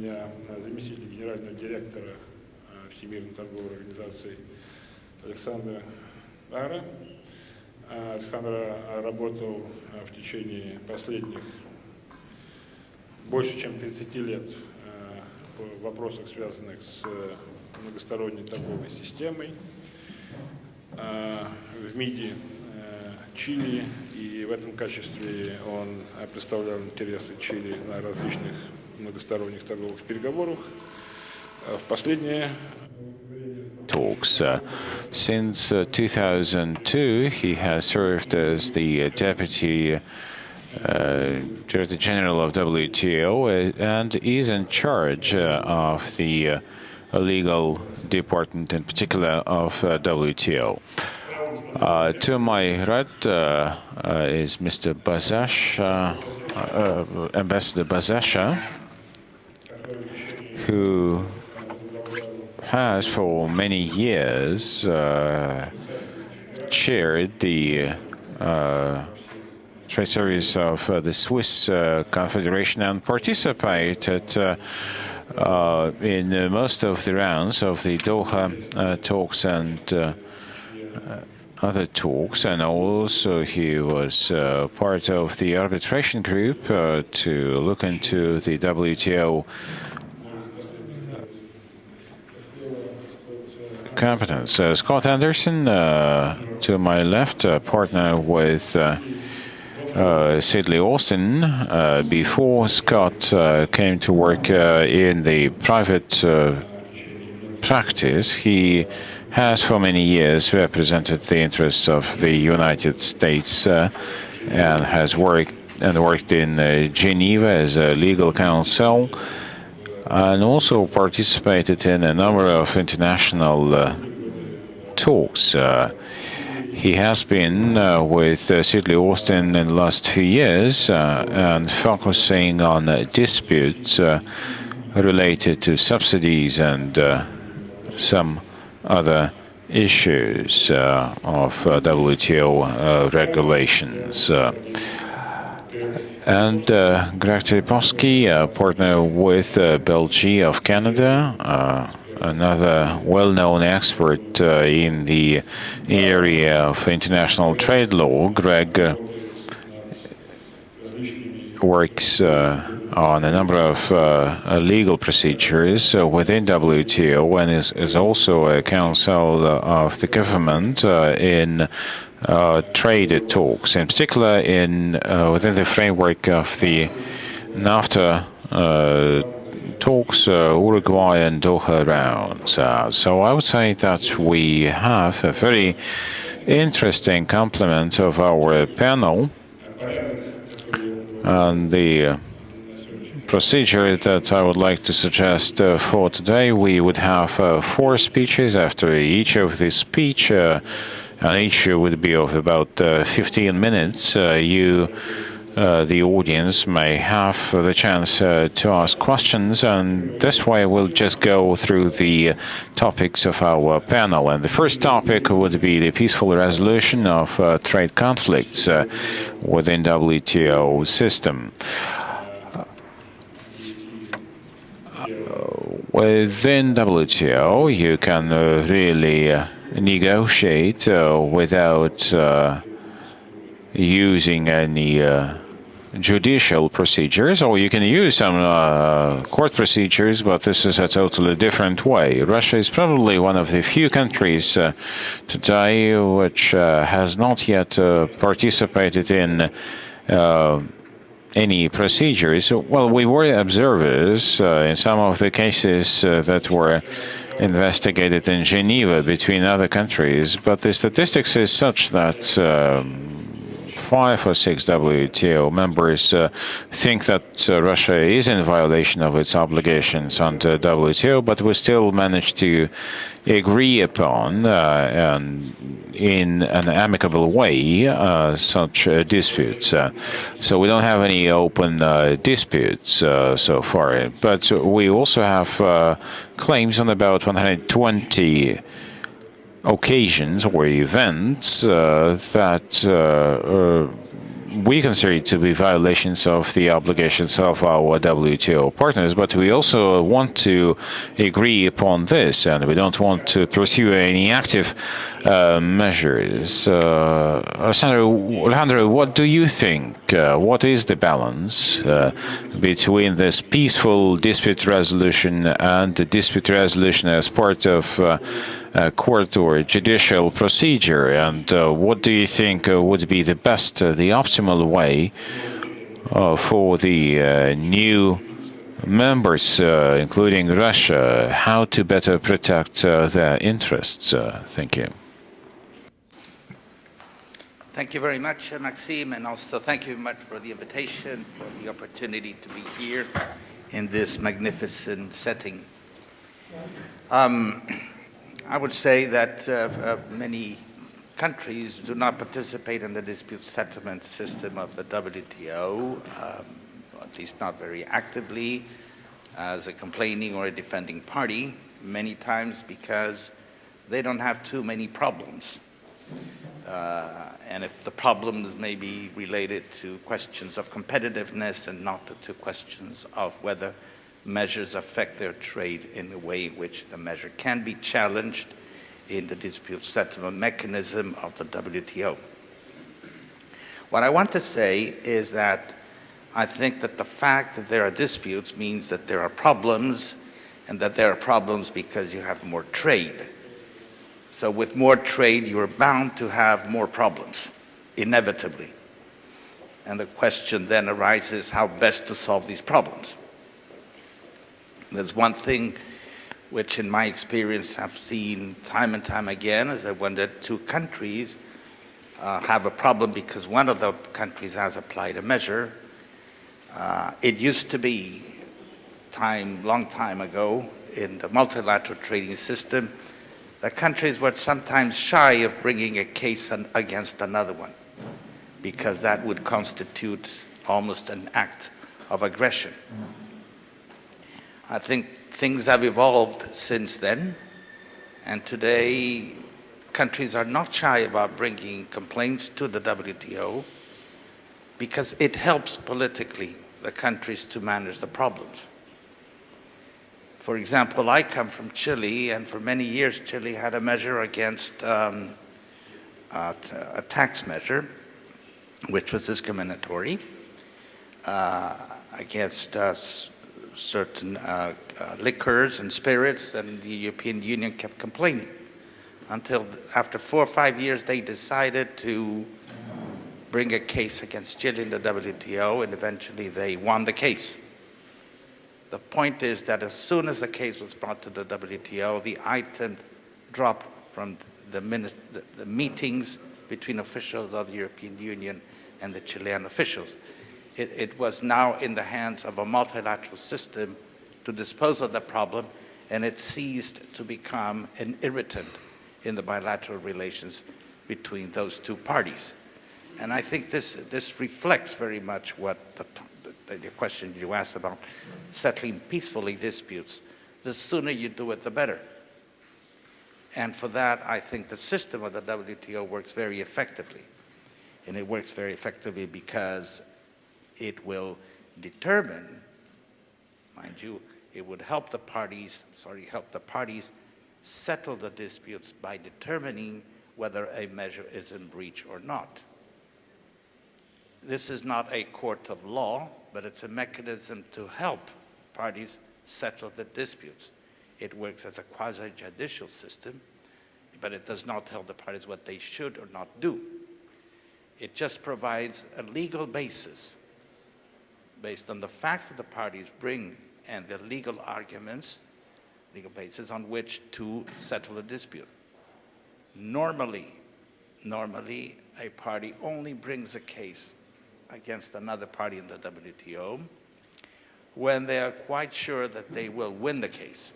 Заместитель генерального директора Всемирной торговой организации Александра Ара. Александр работал в течение последних больше чем 30 лет в вопросах, связанных с многосторонней торговой системой в МИДе Чили, и в этом качестве он представлял интересы Чили на различных многосторонних торговых переговорах. В последнее talks. Since 2002, he has served as the Deputy Director General of WTO and is in charge of the legal department, in particular of WTO. To my right is Mr. Bazash, Ambassador Bazasha, who has for many years chaired the trade service of the Swiss Confederation and participated in most of the rounds of the Doha talks and other talks, and also he was part of the arbitration group to look into the WTO competence. Scott Anderson, to my left, partner with Sidley Austin. Before Scott came to work in the private practice, he has for many years represented the interests of the United States and has worked in Geneva as a legal counsel, and also participated in a number of international talks. He has been with Sidley Austin in the last few years and focusing on disputes related to subsidies and some other issues of WTO regulations. And Greg Terepowski, partner with Belgi of Canada, another well-known expert in the area of international trade law. Greg works on a number of legal procedures within WTO and is also a counsel of the government in trade talks, in particular in within the framework of the NAFTA talks, Uruguay and Doha rounds. So I would say that we have a very interesting complement of our panel, and the procedure that I would like to suggest for today, we would have 4 speeches. After each of the speech, and each would be of about 15 minutes, the audience may have the chance to ask questions, and this way we'll just go through the topics of our panel. And the first topic would be the peaceful resolution of trade conflicts within WTO system. Within WTO, you can really negotiate without using any judicial procedures, or you can use some court procedures, but this is a totally different way. Russia is probably one of the few countries today which has not yet participated in any procedures. Well, we were observers in some of the cases that were investigated in Geneva between other countries, but the statistics is such that 5 or 6 WTO members think that Russia is in violation of its obligations under WTO, but we still managed to agree upon in an amicable way such disputes. So we don't have any open disputes so far, but we also have claims on about 120 occasions or events that we consider it to be violations of the obligations of our WTO partners, but we also want to agree upon this, and we don't want to pursue any active measures. Alejandro, what do you think? What is the balance between this peaceful dispute resolution and the dispute resolution as part of court or judicial procedure? And what do you think would be the best, the optimal way for the new members, including Russia, how to better protect their interests? Thank you. Thank you very much, Maxime, and also thank you very much for the invitation, for the opportunity to be here in this magnificent setting. I would say that many countries do not participate in the dispute settlement system of the WTO, at least not very actively, as a complaining or a defending party, many times because they don't have too many problems. And if the problems may be related to questions of competitiveness and not to questions of whether measures affect their trade in a way in which the measure can be challenged in the dispute settlement mechanism of the WTO. What I want to say is that I think that the fact that there are disputes means that there are problems, and that there are problems because you have more trade. So with more trade, you're bound to have more problems, inevitably. And the question then arises how best to solve these problems. There's one thing which in my experience I've seen time and time again, is that when the two countries have a problem because one of the countries has applied a measure, it used to be long time ago in the multilateral trading system, the countries were sometimes shy of bringing a case against another one, because that would constitute almost an act of aggression. I think things have evolved since then, and today countries are not shy about bringing complaints to the WTO because it helps politically the countries to manage the problems. For example, I come from Chile, and for many years Chile had a measure against a tax measure which was discriminatory against certain liquors and spirits, and the European Union kept complaining until after 4 or 5 years they decided to bring a case against Chile in the WTO, and eventually they won the case. The point is that as soon as the case was brought to the WTO, the item dropped from the meetings between officials of the European Union and the Chilean officials. It was now in the hands of a multilateral system to dispose of the problem, and it ceased to become an irritant in the bilateral relations between those two parties. And I think this reflects very much what the question you asked about settling peacefully disputes. The sooner you do it, the better. And for that, I think the system of the WTO works very effectively. And it works very effectively because it will determine, mind you, it would help the parties settle the disputes by determining whether a measure is in breach or not. This is not a court of law, but it's a mechanism to help parties settle the disputes. It works as a quasi-judicial system, but it does not tell the parties what they should or not do. It just provides a legal basis based on the facts that the parties bring and the legal arguments, legal basis on which to settle a dispute. Normally, a party only brings a case against another party in the WTO when they are quite sure that they will win the case.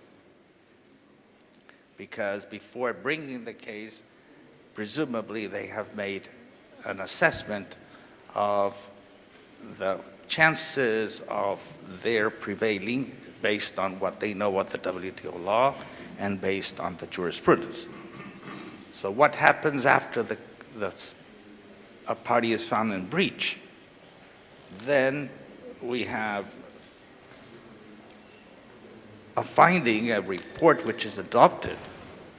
Because before bringing the case, presumably they have made an assessment of the chances of their prevailing based on what they know of the WTO law and based on the jurisprudence. So what happens after a party is found in breach then we have a finding, a report which is adopted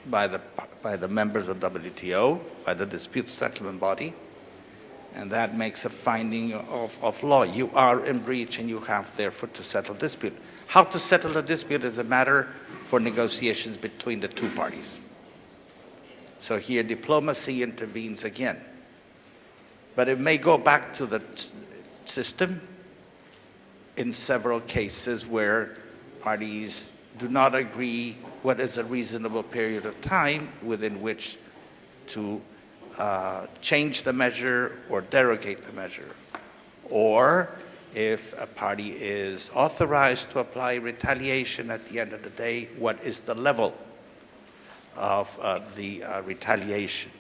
by the members of WTO, by the dispute settlement body, and that makes a finding of law. You are in breach and you have therefore to settle dispute. How to settle a dispute is a matter for negotiations between the two parties. So here diplomacy intervenes again. But it may go back to the system in several cases where parties do not agree what is a reasonable period of time within which to change the measure or derogate the measure. Or if a party is authorized to apply retaliation at the end of the day, what is the level of the retaliation?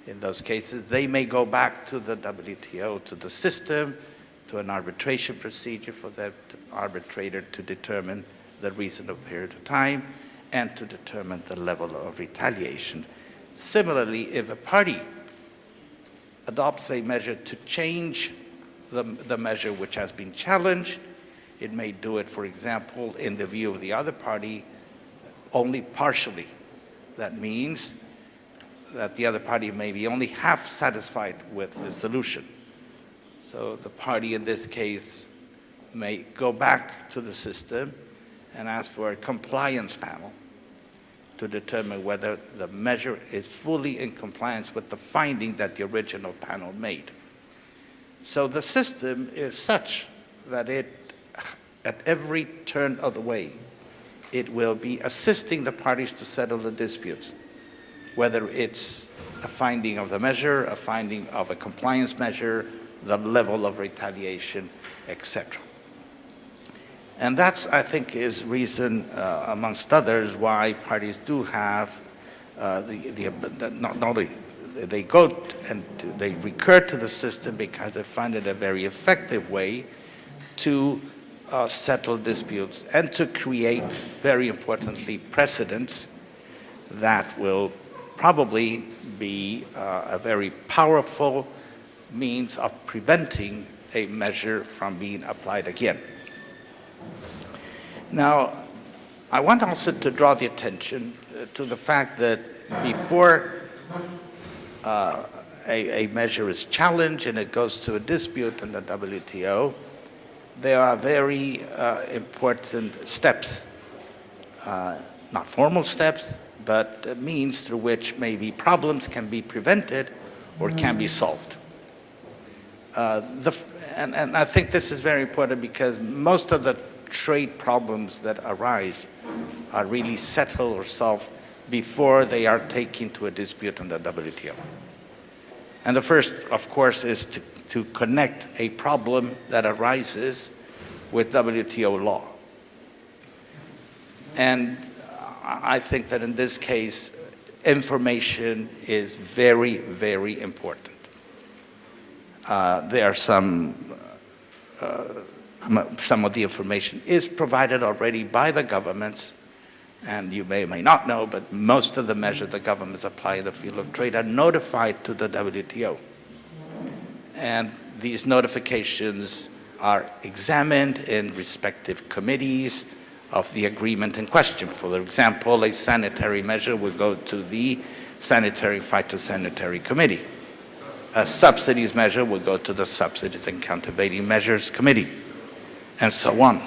In those cases, they may go back to the WTO, to the system, to an arbitration procedure for the arbitrator to determine the reasonable period of time and to determine the level of retaliation. Similarly, if a party adopts a measure to change the measure which has been challenged, it may do it, for example, in the view of the other party, only partially. That means that the other party may be only half satisfied with the solution. So the party in this case may go back to the system and ask for a compliance panel to determine whether the measure is fully in compliance with the finding that the original panel made. So the system is such that at every turn of the way, it will be assisting the parties to settle the disputes, whether it's a finding of the measure, a finding of a compliance measure, the level of retaliation, etc. And that's, I think, is reason, amongst others, why parties do have not only they go and they recur to the system because they find it a very effective way to settle disputes and to create, very importantly, precedents that will probably be a very powerful means of preventing a measure from being applied again. Now, I want also to draw the attention to the fact that before a measure is challenged and it goes to a dispute in the WTO, there are very important steps, not formal steps, but means through which maybe problems can be prevented or can be solved. And I think this is very important because most of the trade problems that arise are really settled or solved before they are taken to a dispute on the WTO. And the first, of course, is to connect a problem that arises with WTO law. And I think that in this case, information is very, very important. There are some of the information is provided already by the governments, and you may or may not know, but most of the measures the governments apply in the field of trade are notified to the WTO. And these notifications are examined in respective committees of the agreement in question. For example, a sanitary measure will go to the Sanitary Phytosanitary Committee. A subsidies measure will go to the Subsidies and Countervailing Measures Committee, and so on.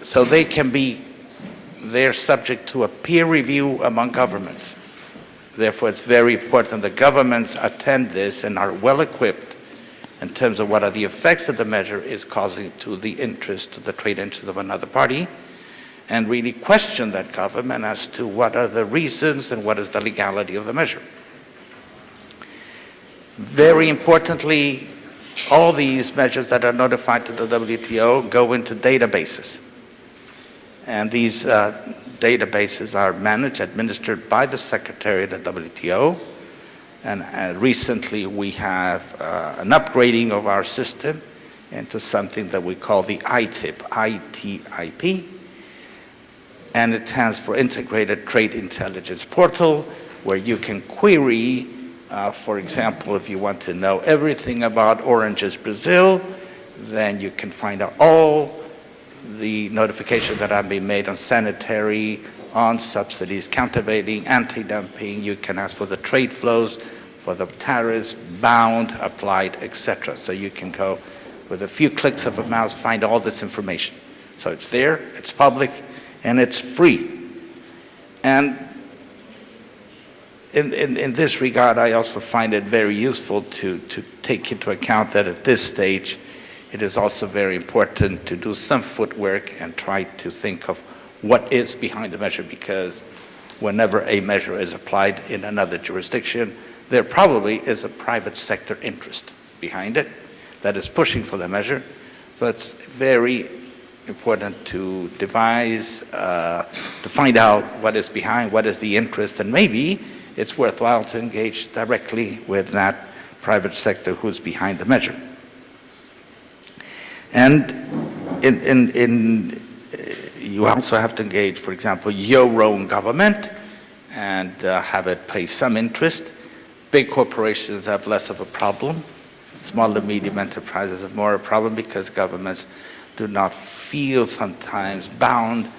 So they're subject to a peer review among governments. Therefore, it's very important that governments attend this and are well equipped in terms of what are the effects that the measure is causing to the interest, to the trade interest of another party, and really question that government as to what are the reasons and what is the legality of the measure. Very importantly, all these measures that are notified to the WTO go into databases. And these databases are managed, administered by the Secretary of the WTO. And recently we have an upgrading of our system into something that we call the ITIP, ITIP. And it stands for Integrated Trade Intelligence Portal, where you can query For example, if you want to know everything about Oranges Brazil, then you can find out all the notifications that have been made on sanitary, on subsidies, countervailing, anti-dumping. You can ask for the trade flows, for the tariffs, bound, applied, etc. So you can go with a few clicks of a mouse, find all this information. So it's there, it's public, and it's free. And in this regard, I also find it very useful to take into account that at this stage, it is also very important to do some footwork and try to think of what is behind the measure, because whenever a measure is applied in another jurisdiction, there probably is a private sector interest behind it that is pushing for the measure. So it's very important to devise, to find out what is behind, what is the interest, and maybe it's worthwhile to engage directly with that private sector who's behind the measure. And you also have to engage, for example, your own government and have it pay some interest. Big corporations have less of a problem. Small and medium enterprises have more of a problem because governments do not feel sometimes bound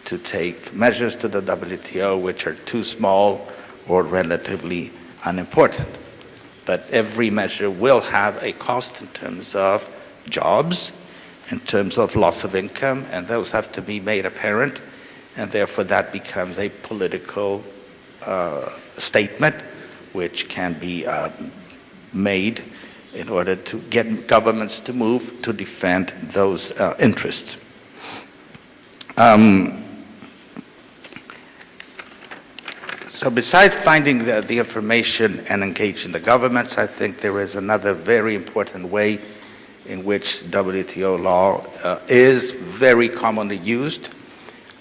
to take measures to the WTO which are too small or relatively unimportant. But every measure will have a cost in terms of jobs, in terms of loss of income, and those have to be made apparent, and therefore that becomes a political statement which can be made in order to get governments to move to defend those interests. So besides finding the information and engaging the governments, I think there is another very important way in which WTO law is very commonly used,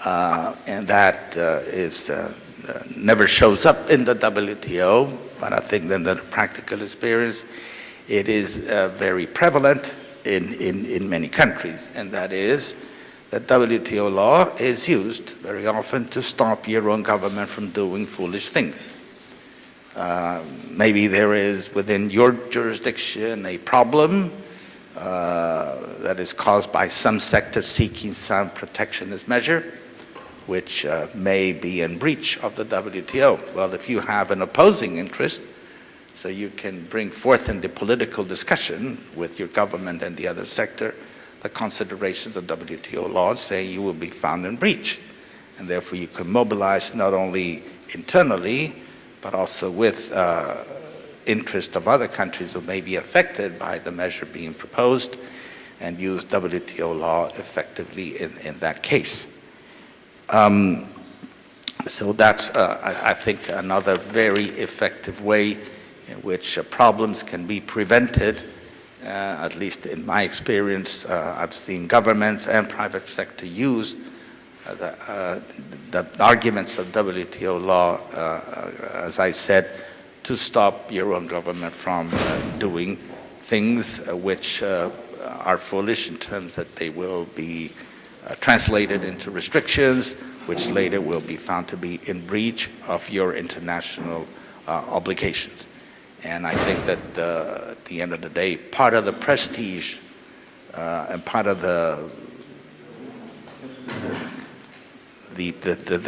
and that never shows up in the WTO, but I think that in the practical experience, it is very prevalent in many countries, and that is that WTO law is used very often to stop your own government from doing foolish things. Maybe there is within your jurisdiction a problem that is caused by some sector seeking some protectionist measure, which may be in breach of the WTO. Well, if you have an opposing interest, so you can bring forth in the political discussion with your government and the other sector the considerations of WTO laws saying you will be found in breach. And therefore you can mobilize not only internally, but also with interest of other countries who may be affected by the measure being proposed, and use WTO law effectively in that case. So that's, I think, another very effective way in which problems can be prevented. At least in my experience, I've seen governments and private sector use the arguments of WTO law, as I said, to stop your own government from doing things which are foolish in terms that they will be translated into restrictions, which later will be found to be in breach of your international obligations. And I think that at the end of the day, part of the prestige and part of the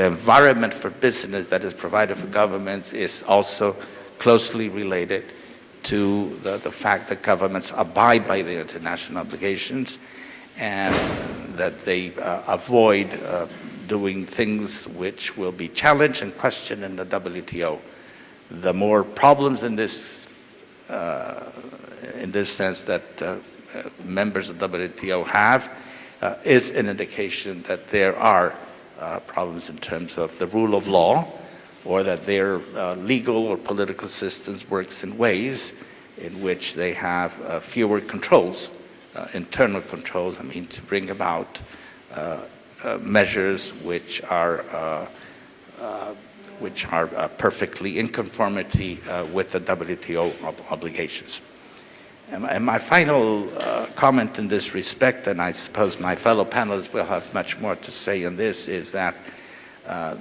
environment for business that is provided for governments is also closely related to the fact that governments abide by their international obligations and that they avoid doing things which will be challenged and questioned in the WTO. The more problems in this sense that members of WTO have is an indication that there are problems in terms of the rule of law, or that their legal or political systems works in ways in which they have fewer controls, internal controls, I mean, to bring about measures which are perfectly in conformity with the WTO obligations. And my final comment in this respect, and I suppose my fellow panelists will have much more to say on this, is that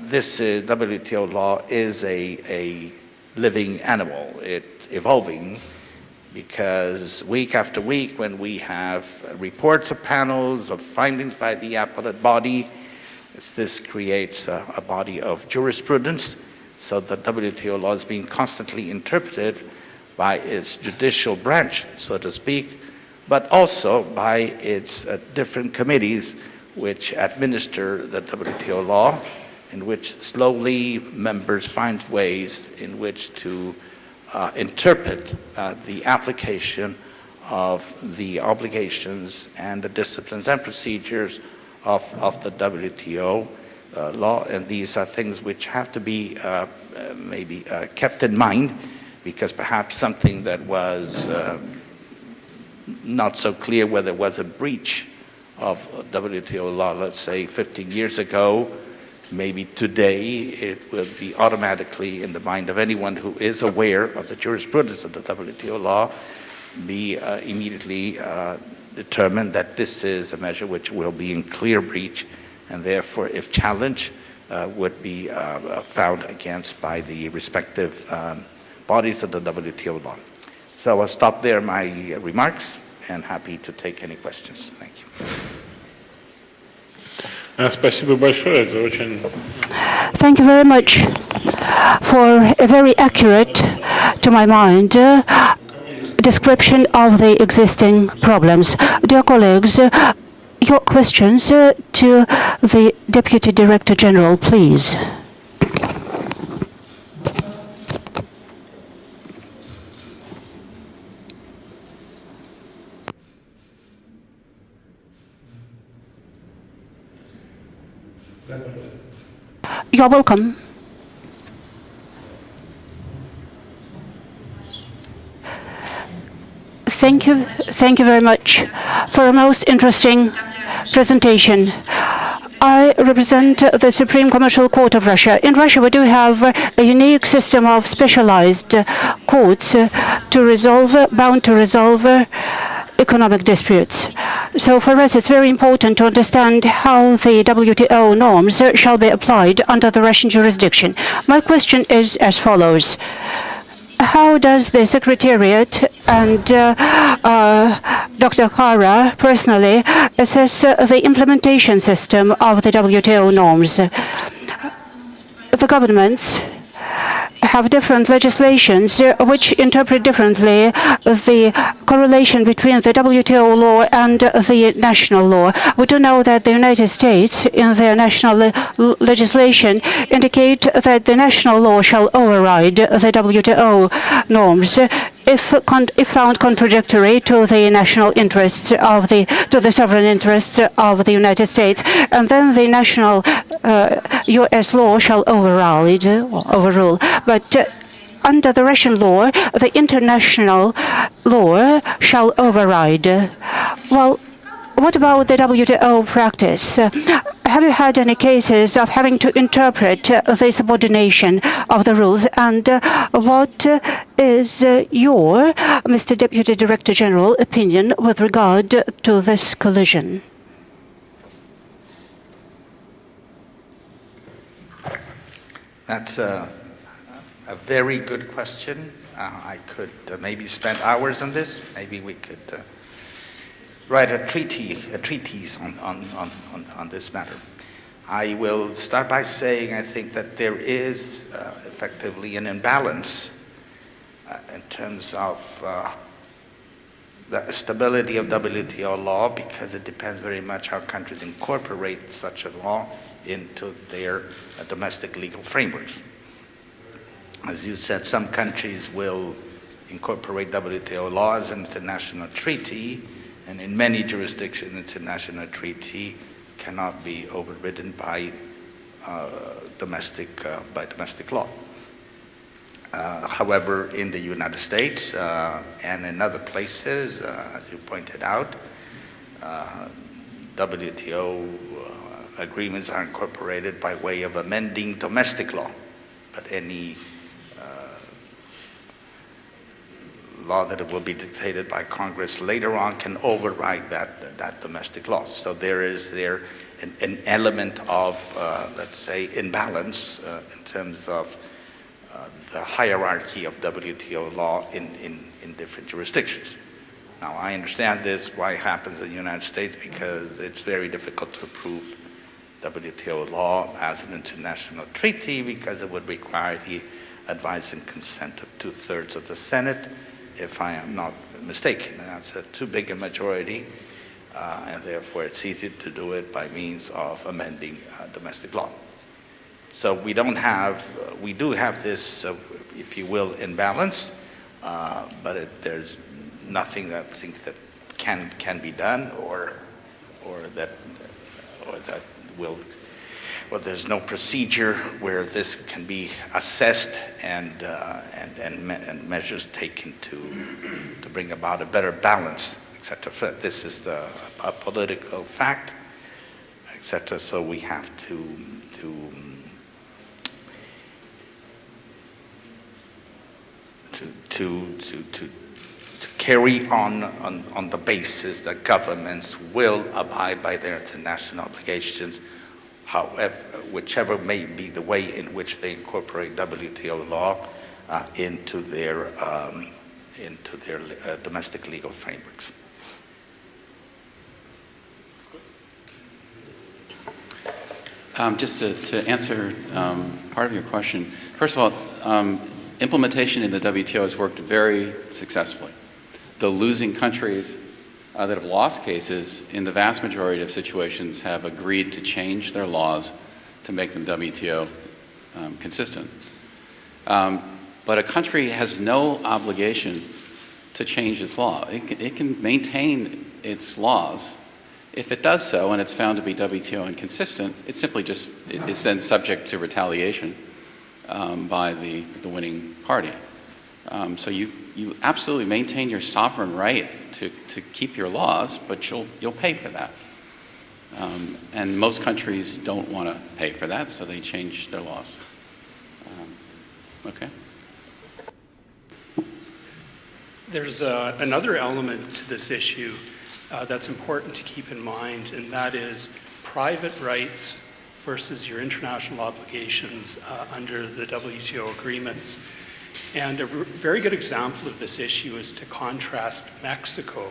this WTO law is a living animal. It's evolving because week after week, when we have reports of panels, of findings by the appellate body, this creates a body of jurisprudence. So the WTO law is being constantly interpreted by its judicial branch, so to speak, but also by its different committees which administer the WTO law, in which slowly members find ways in which to interpret the application of the obligations and the disciplines and procedures of the WTO law. And these are things which have to be maybe kept in mind, because perhaps something that was not so clear whether there was a breach of WTO law, let's say 15 years ago, maybe today it will be automatically in the mind of anyone who is aware of the jurisprudence of the WTO law, be immediately determined that this is a measure which will be in clear breach, and therefore, if challenged, would be found against by the respective bodies of the WTO law. So I'll stop there my remarks, and happy to take any questions. Thank you. Спасибо большое. Это очень... Thank you very much for a very accurate, to my mind, description of the existing problems. Dear colleagues, your questions to the Deputy Director General, please. You're welcome. Thank you very much for a most interesting presentation. I represent the Supreme Commercial Court of Russia. In Russia, we do have a unique system of specialized courts bound to resolve economic disputes. So for us, it's very important to understand how the WTO norms shall be applied under the Russian jurisdiction. My question is as follows. How does the Secretariat and Dr. Kara personally assess the implementation system of the WTO norms? The governments have different legislations which interpret differently the correlation between the WTO law and the national law. We do know that the United States, in their national legislation, indicate that the national law shall override the WTO norms if found contradictory to the national interests of to the sovereign interests of the United States, and then the national U.S. law shall overrule. But under the Russian law, the international law shall override. Well, what about the WTO practice? Have you had any cases of having to interpret the subordination of the rules? And what is your, Mr. Deputy Director General, opinion with regard to this collision? That's a very good question. I could maybe spend hours on this. Maybe we could write a treatise on this matter. I will start by saying I think that there is effectively an imbalance in terms of the stability of WTO law, because it depends very much how countries incorporate such a law into their domestic legal frameworks. As you said, some countries will incorporate WTO law as an international treaty, and in many jurisdictions, international treaty cannot be overridden by domestic law. However, in the United States and in other places, as you pointed out, WTO agreements are incorporated by way of amending domestic law, but any law that will be dictated by Congress later on can override that domestic law. So there is an element of, let's say, imbalance in terms of the hierarchy of WTO law in different jurisdictions. Now, I understand this, why it happens in the United States, because it's very difficult to approve WTO law as an international treaty because it would require the advice and consent of 2/3 of the Senate, if I am not mistaken. That's too big a majority, and therefore it's easy to do it by means of amending domestic law. So we do have this, if you will, imbalance, but there's nothing that I think that can be done, or that will. Well, there's no procedure where this can be assessed and measures taken to bring about a better balance, etc. This is a political fact, etc. So we have to carry on the basis that governments will abide by their international obligations, however, whichever may be the way in which they incorporate WTO law into their domestic legal frameworks. Just to answer part of your question, first of all, implementation in the WTO has worked very successfully. The losing countries that have lost cases, in the vast majority of situations, have agreed to change their laws to make them WTO consistent. But a country has no obligation to change its law. It can maintain its laws. If it does so and it's found to be WTO inconsistent, it's simply just, it's then subject to retaliation by the winning party. So you absolutely maintain your sovereign right to keep your laws, but you'll pay for that. And most countries don't want to pay for that, so they change their laws. Okay. There's another element to this issue that's important to keep in mind, and that is private rights versus your international obligations under the WTO agreements. And a very good example of this issue is to contrast Mexico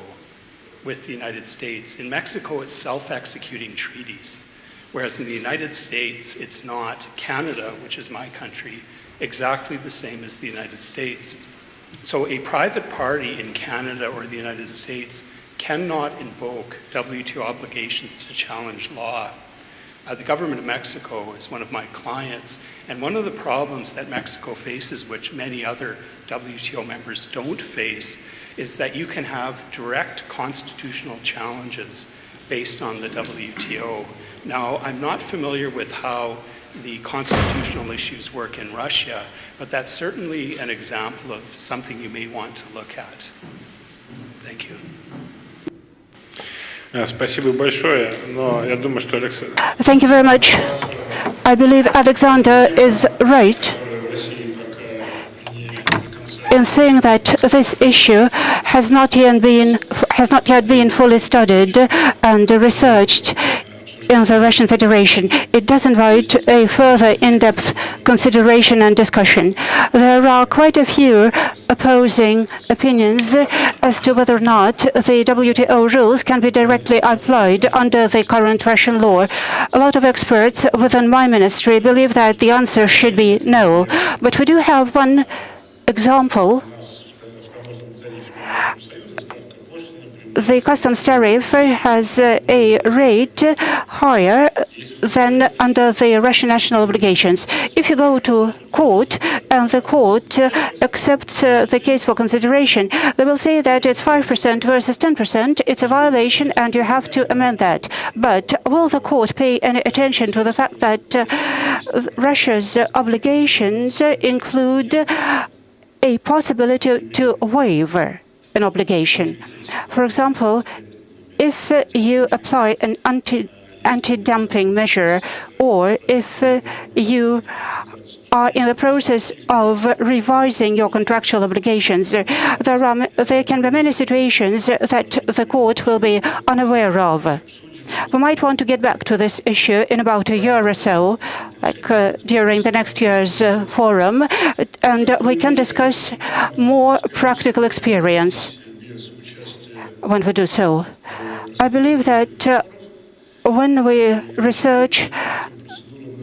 with the United States. In Mexico, it's self-executing treaties, whereas in the United States, it's not. Canada, which is my country, exactly the same as the United States. So a private party in Canada or the United States cannot invoke WTO obligations to challenge law. The government of Mexico is one of my clients, and one of the problems that Mexico faces, which many other WTO members don't face, is that you can have direct constitutional challenges based on the WTO. Now, I'm not familiar with how the constitutional issues work in Russia, but that's certainly an example of something you may want to look at. Thank you. Спасибо большое, но я думаю, что Thank you very much. I believe Alexander is right in saying that this issue has not yet been fully studied and researched in the Russian Federation. It does invite a further in-depth consideration and discussion. There are quite a few opposing opinions as to whether or not the WTO rules can be directly applied under the current Russian law. A lot of experts within my ministry believe that the answer should be no. But we do have one example. The customs tariff has a rate higher than under the Russian national obligations. If you go to court and the court accepts the case for consideration, they will say that it's 5% versus 10%. It's a violation and you have to amend that. But will the court pay any attention to the fact that Russia's obligations include a possibility to waive an obligation? For example, if you apply an anti-dumping measure, or if you are in the process of revising your contractual obligations, there can be many situations that the court will be unaware of. We might want to get back to this issue in about a year or so, like during the next year's forum, and we can discuss more practical experience when we do so. I believe that when we research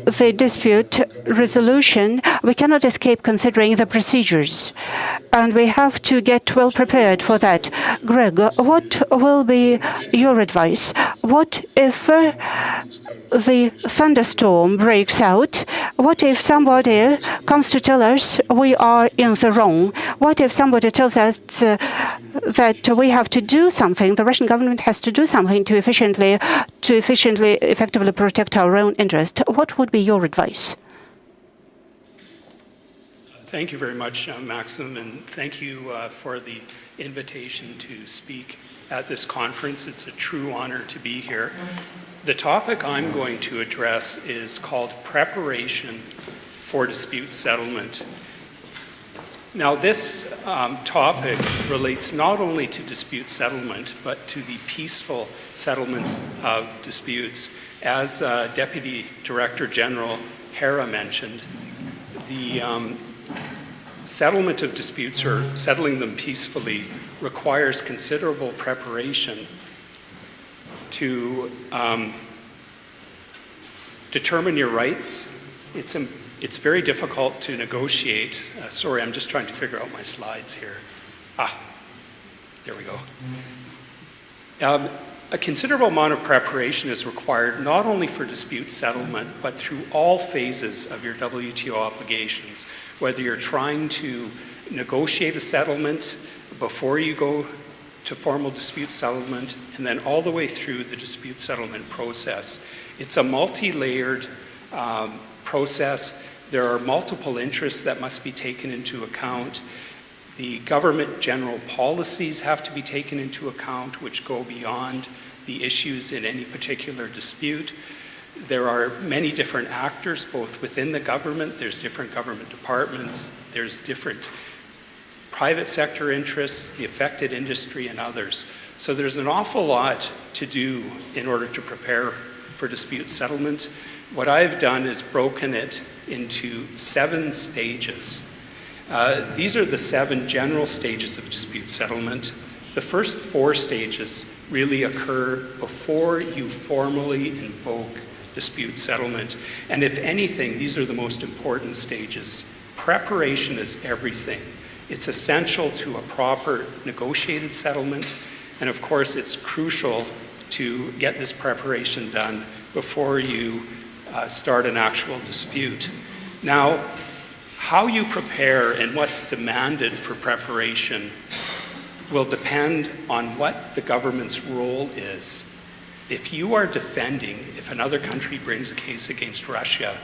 the dispute resolution, we cannot escape considering the procedures, and we have to get well prepared for that. Greg, what will be your advice? What if the thunderstorm breaks out? What if somebody comes to tell us we are in the wrong? What if somebody tells us that we have to do something, the Russian government has to do something to effectively protect our own interest? What would be your advice? Thank you very much, Maxim, and thank you for the invitation to speak at this conference. It's a true honor to be here. The topic I'm going to address is called preparation for dispute settlement. Now, this topic relates not only to dispute settlement, but to the peaceful settlements of disputes. As Deputy Director General Hera mentioned, the settlement of disputes, or settling them peacefully, requires considerable preparation to determine your rights. It's very difficult to negotiate. Sorry, I'm just trying to figure out my slides here. There we go. A considerable amount of preparation is required not only for dispute settlement, but through all phases of your WTO obligations. Whether you're trying to negotiate a settlement before you go to formal dispute settlement, and then all the way through the dispute settlement process. It's a multi-layered process. There are multiple interests that must be taken into account. The government general policies have to be taken into account, which go beyond the issues in any particular dispute. There are many different actors, both within the government. There's different government departments. There's different private sector interests, the affected industry, and others. So there's an awful lot to do in order to prepare for dispute settlement. What I've done is broken it into 7 stages. These are the 7 general stages of dispute settlement. The first 4 stages really occur before you formally invoke dispute settlement. And if anything, these are the most important stages. Preparation is everything. It's essential to a proper negotiated settlement. And of course, it's crucial to get this preparation done before you start an actual dispute. Now, how you prepare and what's demanded for preparation will depend on what the government's role is. If you are defending, if another country brings a case against Russia,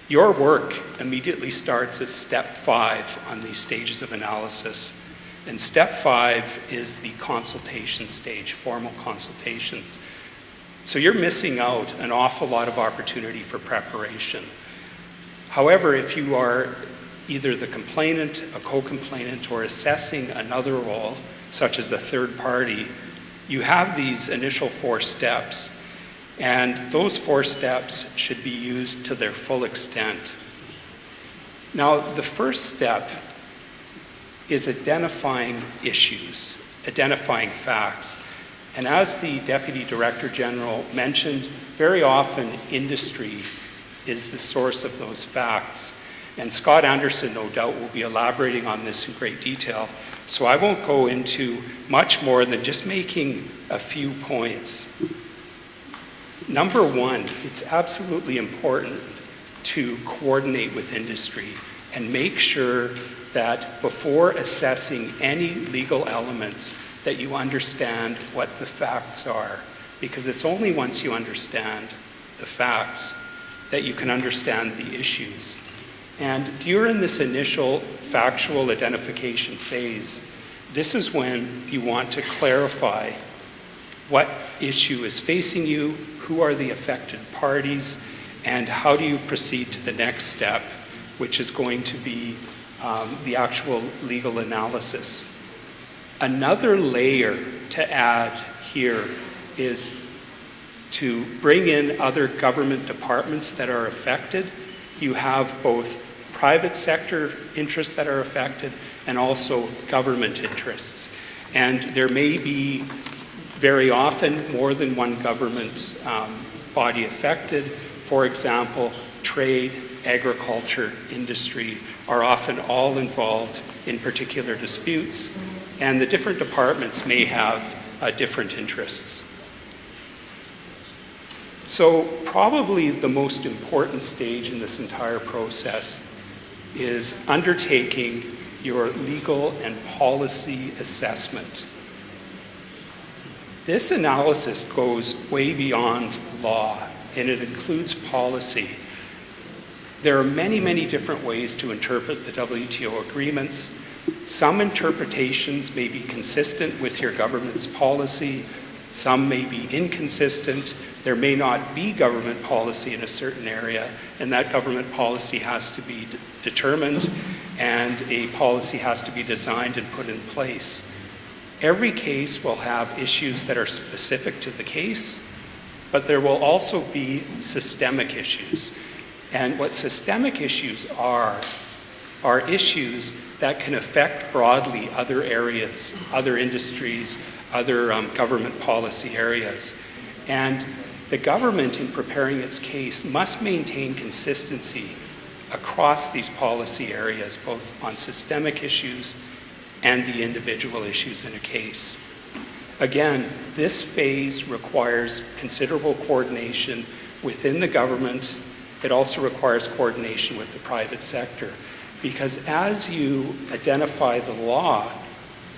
your work immediately starts at step 5 on these stages of analysis. And step 5 is the consultation stage, formal consultations. So you're missing out an awful lot of opportunity for preparation. However, if you are either the complainant, a co-complainant, or assessing another role, such as a third party, you have these initial 4 steps. And those 4 steps should be used to their full extent. Now, the first step is identifying issues, identifying facts. And as the Deputy Director General mentioned, very often industry is the source of those facts. And Scott Anderson, no doubt, will be elaborating on this in great detail. So I won't go into much more than just making a few points. Number 1, it's absolutely important to coordinate with industry and make sure that before assessing any legal elements that you understand what the facts are, because it's only once you understand the facts that you can understand the issues. And during this initial factual identification phase, this is when you want to clarify what issue is facing you, who are the affected parties, and how do you proceed to the next step, which is going to be the actual legal analysis. Another layer to add here is to bring in other government departments that are affected. You have both private sector interests that are affected and also government interests. And there may be very often more than one government body affected. For example, trade, agriculture, industry are often all involved in particular disputes, and the different departments may have different interests. So probably the most important stage in this entire process is undertaking your legal and policy assessment. This analysis goes way beyond law, and it includes policy. There are many, many different ways to interpret the WTO agreements. Some interpretations may be consistent with your government's policy. Some may be inconsistent. There may not be government policy in a certain area, and that government policy has to be determined, and a policy has to be designed and put in place. Every case will have issues that are specific to the case, but there will also be systemic issues. And what systemic issues are issues that can affect broadly other areas, other industries, other government policy areas. And the government, in preparing its case, must maintain consistency across these policy areas, both on systemic issues and the individual issues in a case. Again, this phase requires considerable coordination within the government. It also requires coordination with the private sector, because as you identify the law,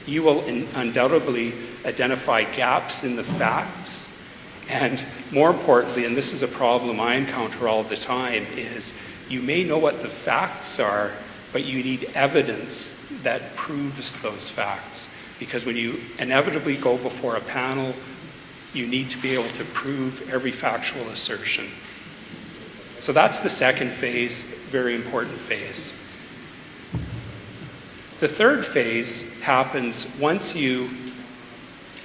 you will undoubtedly identify gaps in the facts. And more importantly, and this is a problem I encounter all the time, is you may know what the facts are, but you need evidence that proves those facts. Because when you inevitably go before a panel, you need to be able to prove every factual assertion. So that's the second phase, very important phase. The third phase happens once you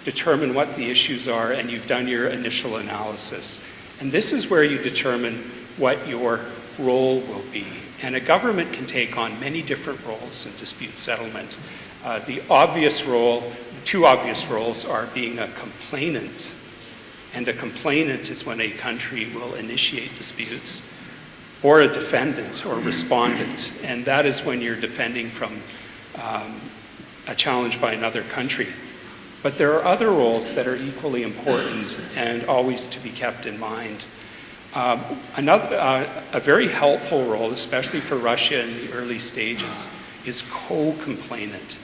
determine what the issues are and you've done your initial analysis. And this is where you determine what your role will be. And a government can take on many different roles in dispute settlement. The two obvious roles are being a complainant. And a complainant is when a country will initiate disputes, or a defendant or respondent. And that is when you're defending from a challenge by another country. But there are other roles that are equally important and always to be kept in mind. A very helpful role, especially for Russia in the early stages, is co-complainant.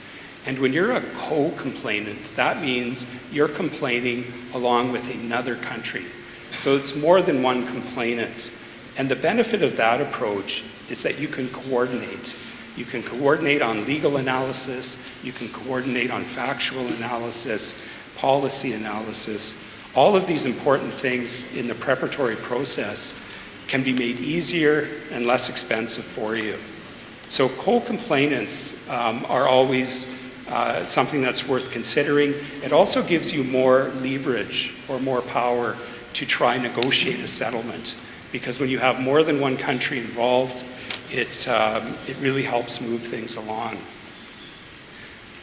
And when you're a co-complainant, that means you're complaining along with another country. So it's more than one complainant. And the benefit of that approach is that you can coordinate. You can coordinate on legal analysis, you can coordinate on factual analysis, policy analysis. All of these important things in the preparatory process can be made easier and less expensive for you. So co-complainants are always something that's worth considering. It also gives you more leverage or more power to try and negotiate a settlement, because when you have more than one country involved, it really helps move things along.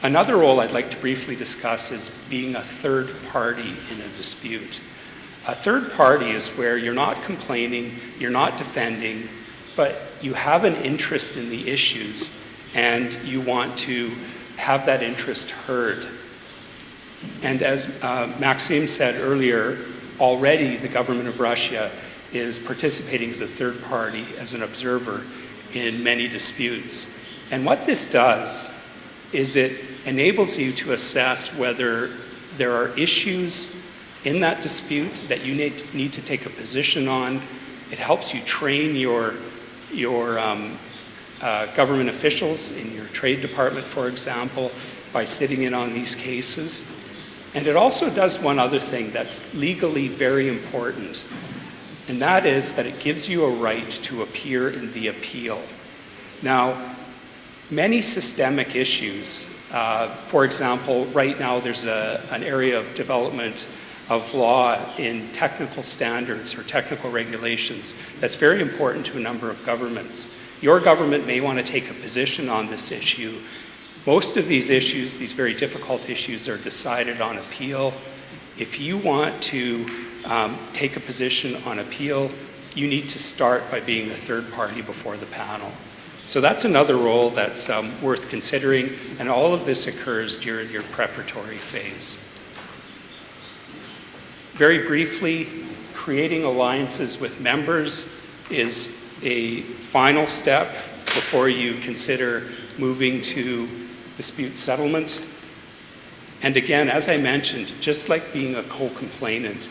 Another role I'd like to briefly discuss is being a third party in a dispute. A third party is where you're not complaining, you're not defending, but you have an interest in the issues and you want to have that interest heard. And as Maxime said earlier, already the government of Russia is participating as a third party, as an observer in many disputes. And what this does is it enables you to assess whether there are issues in that dispute that you need to take a position on. It helps you train your government officials in your Trade Department, for example, by sitting in on these cases. And it also does one other thing that's legally very important, and that is that it gives you a right to appear in the appeal. Now, many systemic issues, for example, right now there's an area of development of law in technical standards or technical regulations that's very important to a number of governments. Your government may want to take a position on this issue. Most of these issues, these very difficult issues, are decided on appeal. If you want to take a position on appeal, you need to start by being a third party before the panel. So that's another role that's worth considering, and all of this occurs during your preparatory phase. Very briefly, creating alliances with members is a final step before you consider moving to dispute settlement. And again, as I mentioned, just like being a co-complainant,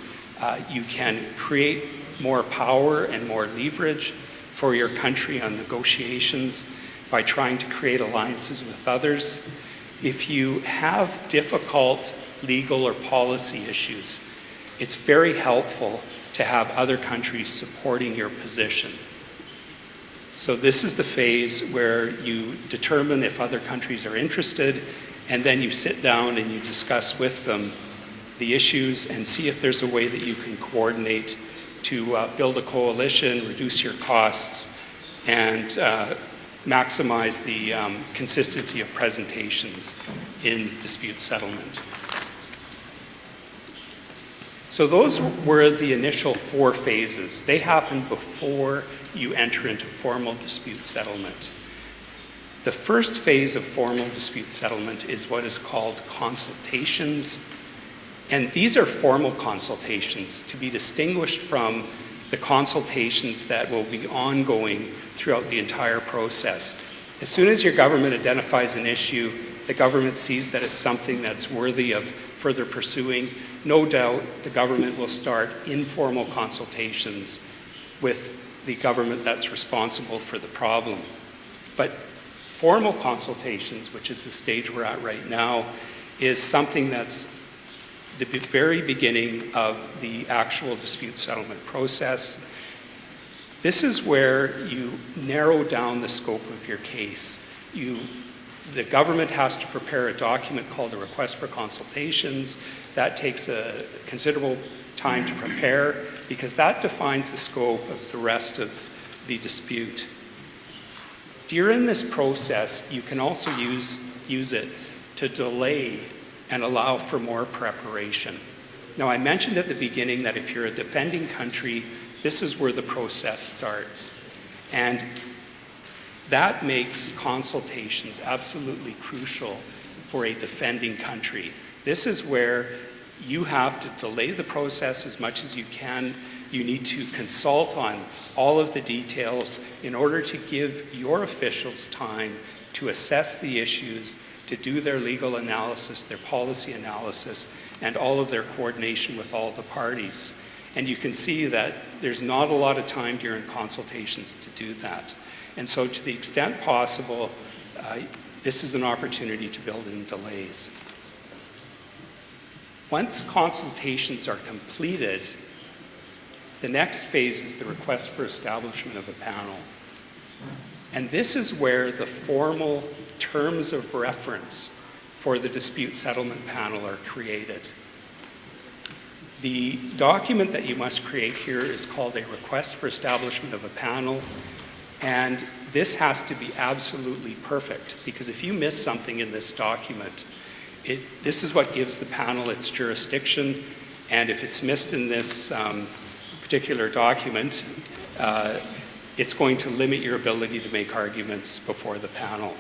you can create more power and more leverage for your country on negotiations by trying to create alliances with others. If you have difficult legal or policy issues, it's very helpful to have other countries supporting your position. So this is the phase where you determine if other countries are interested, and then you sit down and you discuss with them the issues and see if there's a way that you can coordinate to build a coalition, reduce your costs, and maximize the consistency of presentations in dispute settlement. So those were the initial 4 phases. They happen before you enter into formal dispute settlement. The first phase of formal dispute settlement is what is called consultations. And these are formal consultations to be distinguished from the consultations that will be ongoing throughout the entire process. As soon as your government identifies an issue, the government sees that it's something that's worthy of further pursuing, no doubt the government will start informal consultations with the government that's responsible for the problem. But formal consultations, which is the stage we're at right now, is something that's the very beginning of the actual dispute settlement process. This is where you narrow down the scope of your case. The government has to prepare a document called a request for consultations. That takes a considerable time to prepare because that defines the scope of the rest of the dispute. During this process, you can also use it to delay and allow for more preparation. Now, I mentioned at the beginning that if you're a defending country, this is where the process starts. And that makes consultations absolutely crucial for a defending country. This is where you have to delay the process as much as you can. You need to consult on all of the details in order to give your officials time to assess the issues, to do their legal analysis, their policy analysis, and all of their coordination with all the parties. And you can see that there's not a lot of time during consultations to do that. And so to the extent possible, this is an opportunity to build in delays. Once consultations are completed, the next phase is the request for establishment of a panel. And this is where the formal terms of reference for the dispute settlement panel are created. The document that you must create here is called a request for establishment of a panel, and this has to be absolutely perfect, because if you miss something in this document, this is what gives the panel its jurisdiction, and if it's missed in this particular document, it's going to limit your ability to make arguments before the panel.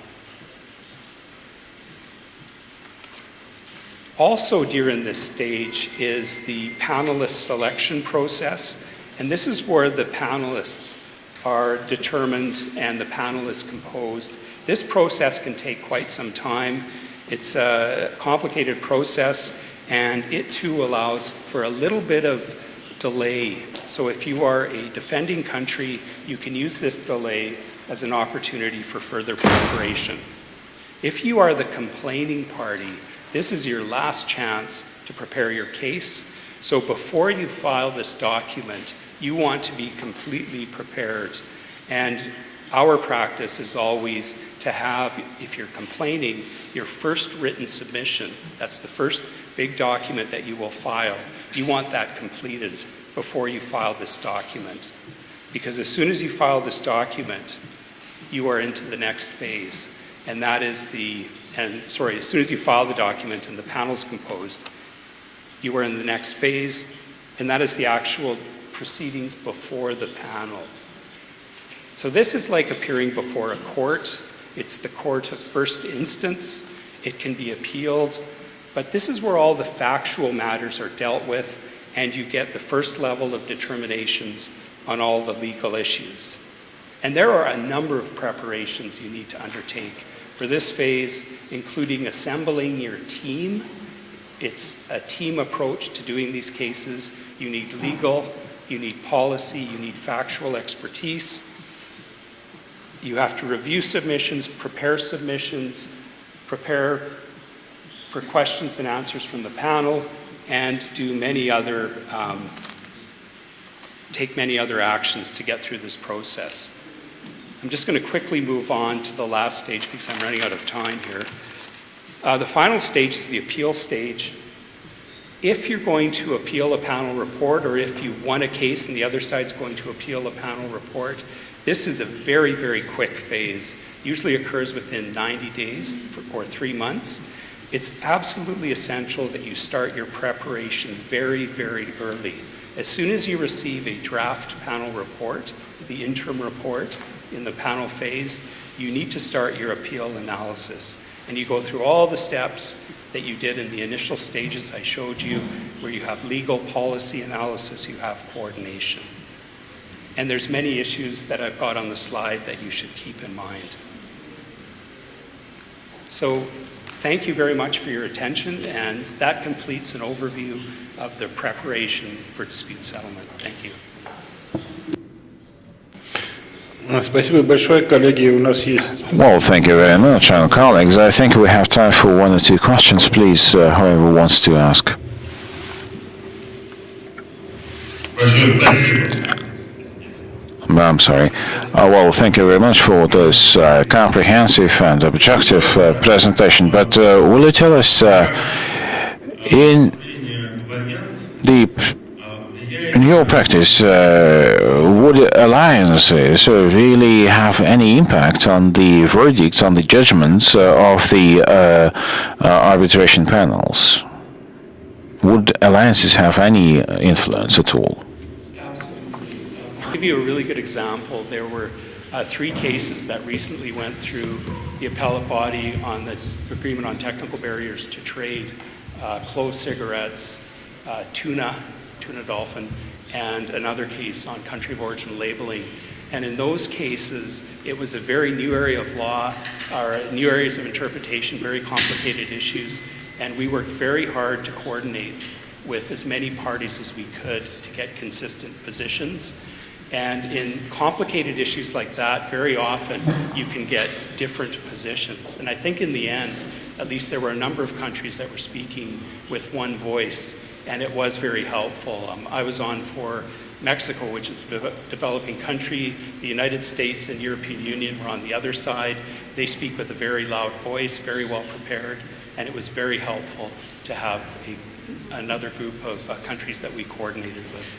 Also during this stage is the panelist selection process, and this is where the panelists are determined and the panel is composed. This process can take quite some time. It's a complicated process, and it too allows for a little bit of delay. So if you are a defending country, you can use this delay as an opportunity for further preparation. If you are the complaining party, this is your last chance to prepare your case. So before you file this document, you want to be completely prepared. And our practice is always to have, if you're complaining, your first written submission, that's the first big document that you will file, you want that completed before you file this document. Because as soon as you file this document, you are into the next phase. And that is as soon as you file the document and the panel's composed, you are in the next phase, and that is the actual proceedings before the panel. So this is like appearing before a court. It's the court of first instance. It can be appealed, but this is where all the factual matters are dealt with, and you get the first level of determinations on all the legal issues. And there are a number of preparations you need to undertake for this phase, including assembling your team. It's a team approach to doing these cases. You need legal, you need policy, you need factual expertise. You have to review submissions, prepare for questions and answers from the panel, and do take many other actions to get through this process. I'm just going to quickly move on to the last stage because I'm running out of time here. The final stage is the appeal stage. If you're going to appeal a panel report, or if you won a case and the other side's going to appeal a panel report, this is a very, very quick phase. Usually occurs within 90 days or 3 months. It's absolutely essential that you start your preparation very, very early. As soon as you receive a draft panel report, the interim report in the panel phase, you need to start your appeal analysis. And you go through all the steps that you did in the initial stages I showed you, where you have legal policy analysis, you have coordination. And there's many issues that I've got on the slide that you should keep in mind. So thank you very much for your attention, and that completes an overview of the preparation for dispute settlement. Thank you. Спасибо большое, коллеги. У нас есть... Well, thank you very much, our colleagues. I think we have time for 1 or 2 questions, please, whoever wants to ask. I'm sorry. Well, thank you very much for this comprehensive and objective presentation. But will you tell us, in your practice, would alliances really have any impact on the verdicts, on the judgments of the arbitration panels? Would alliances have any influence at all? I'll give you a really good example. There were 3 cases that recently went through the appellate body on the Agreement on Technical Barriers to Trade, clove cigarettes, tuna dolphin, and another case on country of origin labeling. And in those cases, it was a very new area of law, or new areas of interpretation, very complicated issues, and we worked very hard to coordinate with as many parties as we could to get consistent positions. And in complicated issues like that, very often you can get different positions. And I think in the end, at least there were a number of countries that were speaking with one voice, and it was very helpful. I was on for Mexico, which is a developing country. The United States and European Union were on the other side. They speak with a very loud voice, very well prepared, and it was very helpful to have another group of countries that we coordinated with.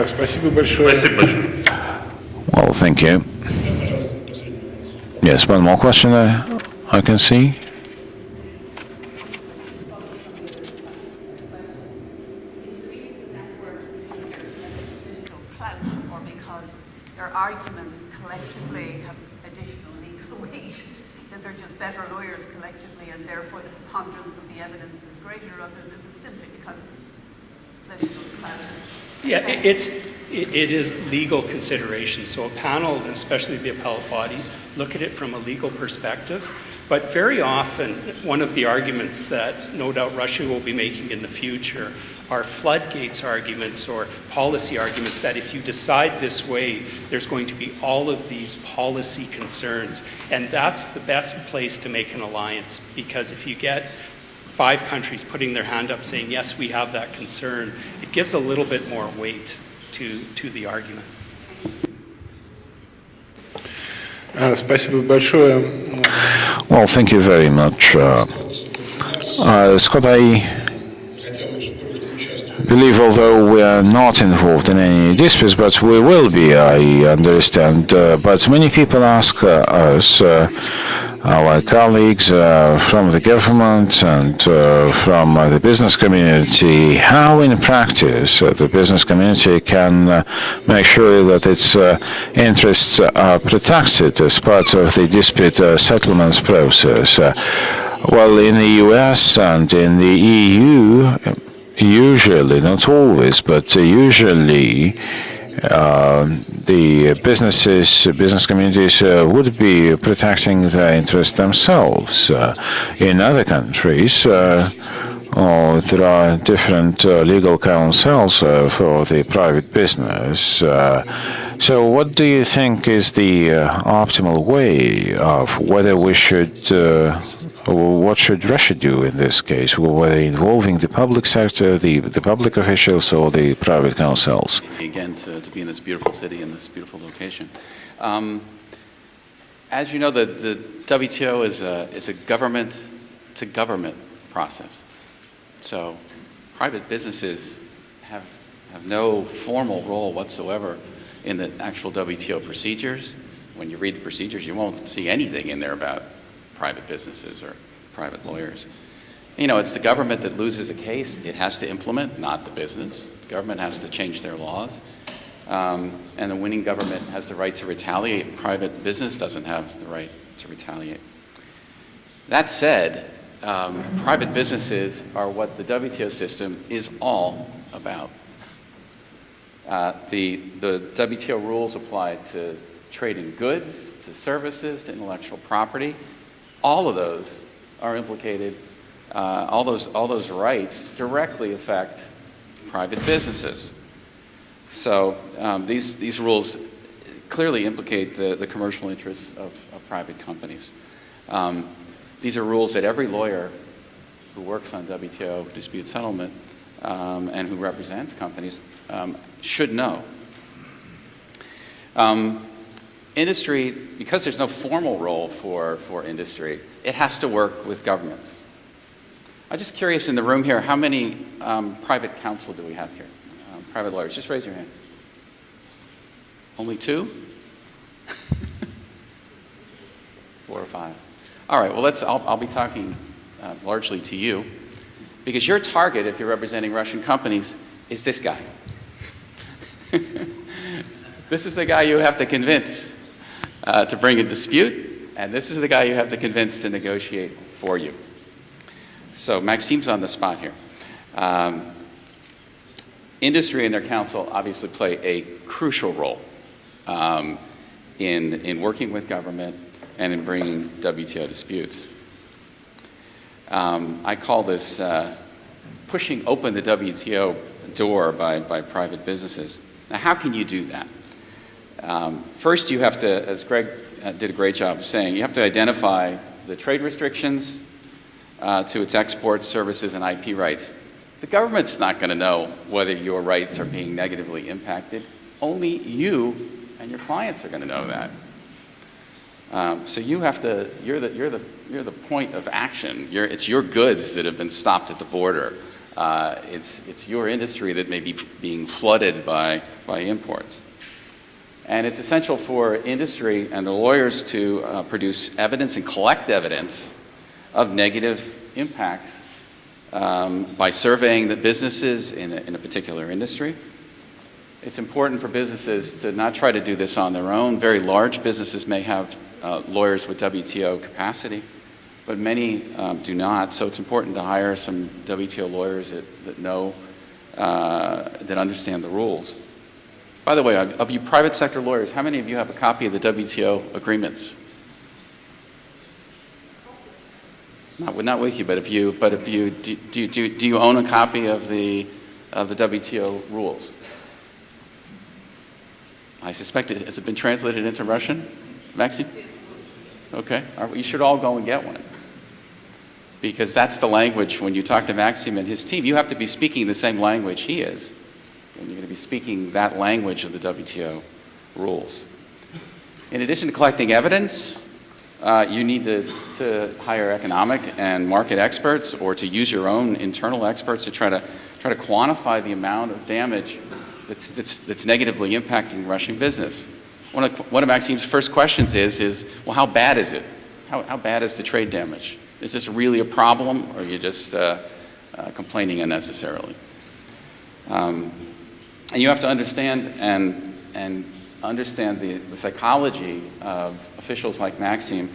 Спасибо большое. Well, thank you. Yes, one more question I can see. Or because their arguments collectively have additional legal weight, that they're just better lawyers collectively, and therefore the preponderance of the evidence is greater, rather than simply because political clout is. Yeah, it is legal consideration. So a panel, and especially the appellate body, look at it from a legal perspective. But very often, one of the arguments that no doubt Russia will be making in the future are floodgates arguments or policy arguments that if you decide this way, there's going to be all of these policy concerns. And that's the best place to make an alliance, because if you get 5 countries putting their hand up saying, yes, we have that concern, it gives a little bit more weight to the argument. Спасибо большое. Well, thank you very much. Scott, I believe, although we are not involved in any disputes, but we will be, I understand. But many people ask us, our colleagues from the government and from the business community, how in practice the business community can make sure that its interests are protected as part of the dispute settlements process. Well, in the US and in the EU, usually, not always, but usually, the business communities would be protecting their interests themselves. In other countries, there are different legal counsels for the private business. So what do you think is the optimal way of whether we should what should Russia do in this case, whether involving the public sector, the public officials, or the private counsels? Again, to be in this beautiful city, in this beautiful location. As you know, the WTO is a government-to-government process. So private businesses have no formal role whatsoever in the actual WTO procedures. When you read the procedures, you won't see anything in there about private businesses or private lawyers. You know, it's the government that loses a case. It has to implement, not the business. The government has to change their laws. And the winning government has the right to retaliate. Private business doesn't have the right to retaliate. That said, private businesses are what the WTO system is all about. The WTO rules apply to trade in goods, to services, to intellectual property. All of those are implicated. All those rights directly affect private businesses. So these rules clearly implicate the commercial interests of private companies. These are rules that every lawyer who works on WTO dispute settlement and who represents companies should know. Industry, because there's no formal role for industry, it has to work with governments. I'm just curious in the room here, how many private counsel do we have here? Private lawyers, just raise your hand. Only 2? 4 or 5. All right, well, I'll be talking largely to you, because your target, if you're representing Russian companies, is this guy. This is the guy you have to convince to bring a dispute, and this is the guy you have to convince to negotiate for you. So Maxime's on the spot here. Industry and their counsel obviously play a crucial role in working with government and in bringing WTO disputes. I call this pushing open the WTO door by private businesses. Now, how can you do that? First, you have to, as Greg did a great job of saying, you have to identify the trade restrictions to its exports, services, and IP rights. The government's not going to know whether your rights are being negatively impacted. Only you and your clients are going to know that. So you have to. You're the point of action. It's your goods that have been stopped at the border. It's your industry that may be being flooded by imports. And it's essential for industry and the lawyers to produce evidence and collect evidence of negative impacts by surveying the businesses in a particular industry. It's important for businesses to not try to do this on their own. Very large businesses may have lawyers with WTO capacity, but many do not. So it's important to hire some WTO lawyers that know, that understand the rules. By the way, of you private sector lawyers, how many of you have a copy of the WTO agreements? Not with you, but if you do you own a copy of the WTO rules? I suspect has it been translated into Russian, Maxime? Okay, you should all go and get one, because that's the language. When you talk to Maxime and his team, you have to be speaking the same language he is, and you're going to be speaking that language of the WTO rules. In addition to collecting evidence, you need to hire economic and market experts, or to use your own internal experts to try to quantify the amount of damage that's negatively impacting Russian business. One of Maxime's first questions is, well, how bad is it? How bad is the trade damage? Is this really a problem, or are you just complaining unnecessarily? And you have to understand and understand the psychology of officials like Maxime,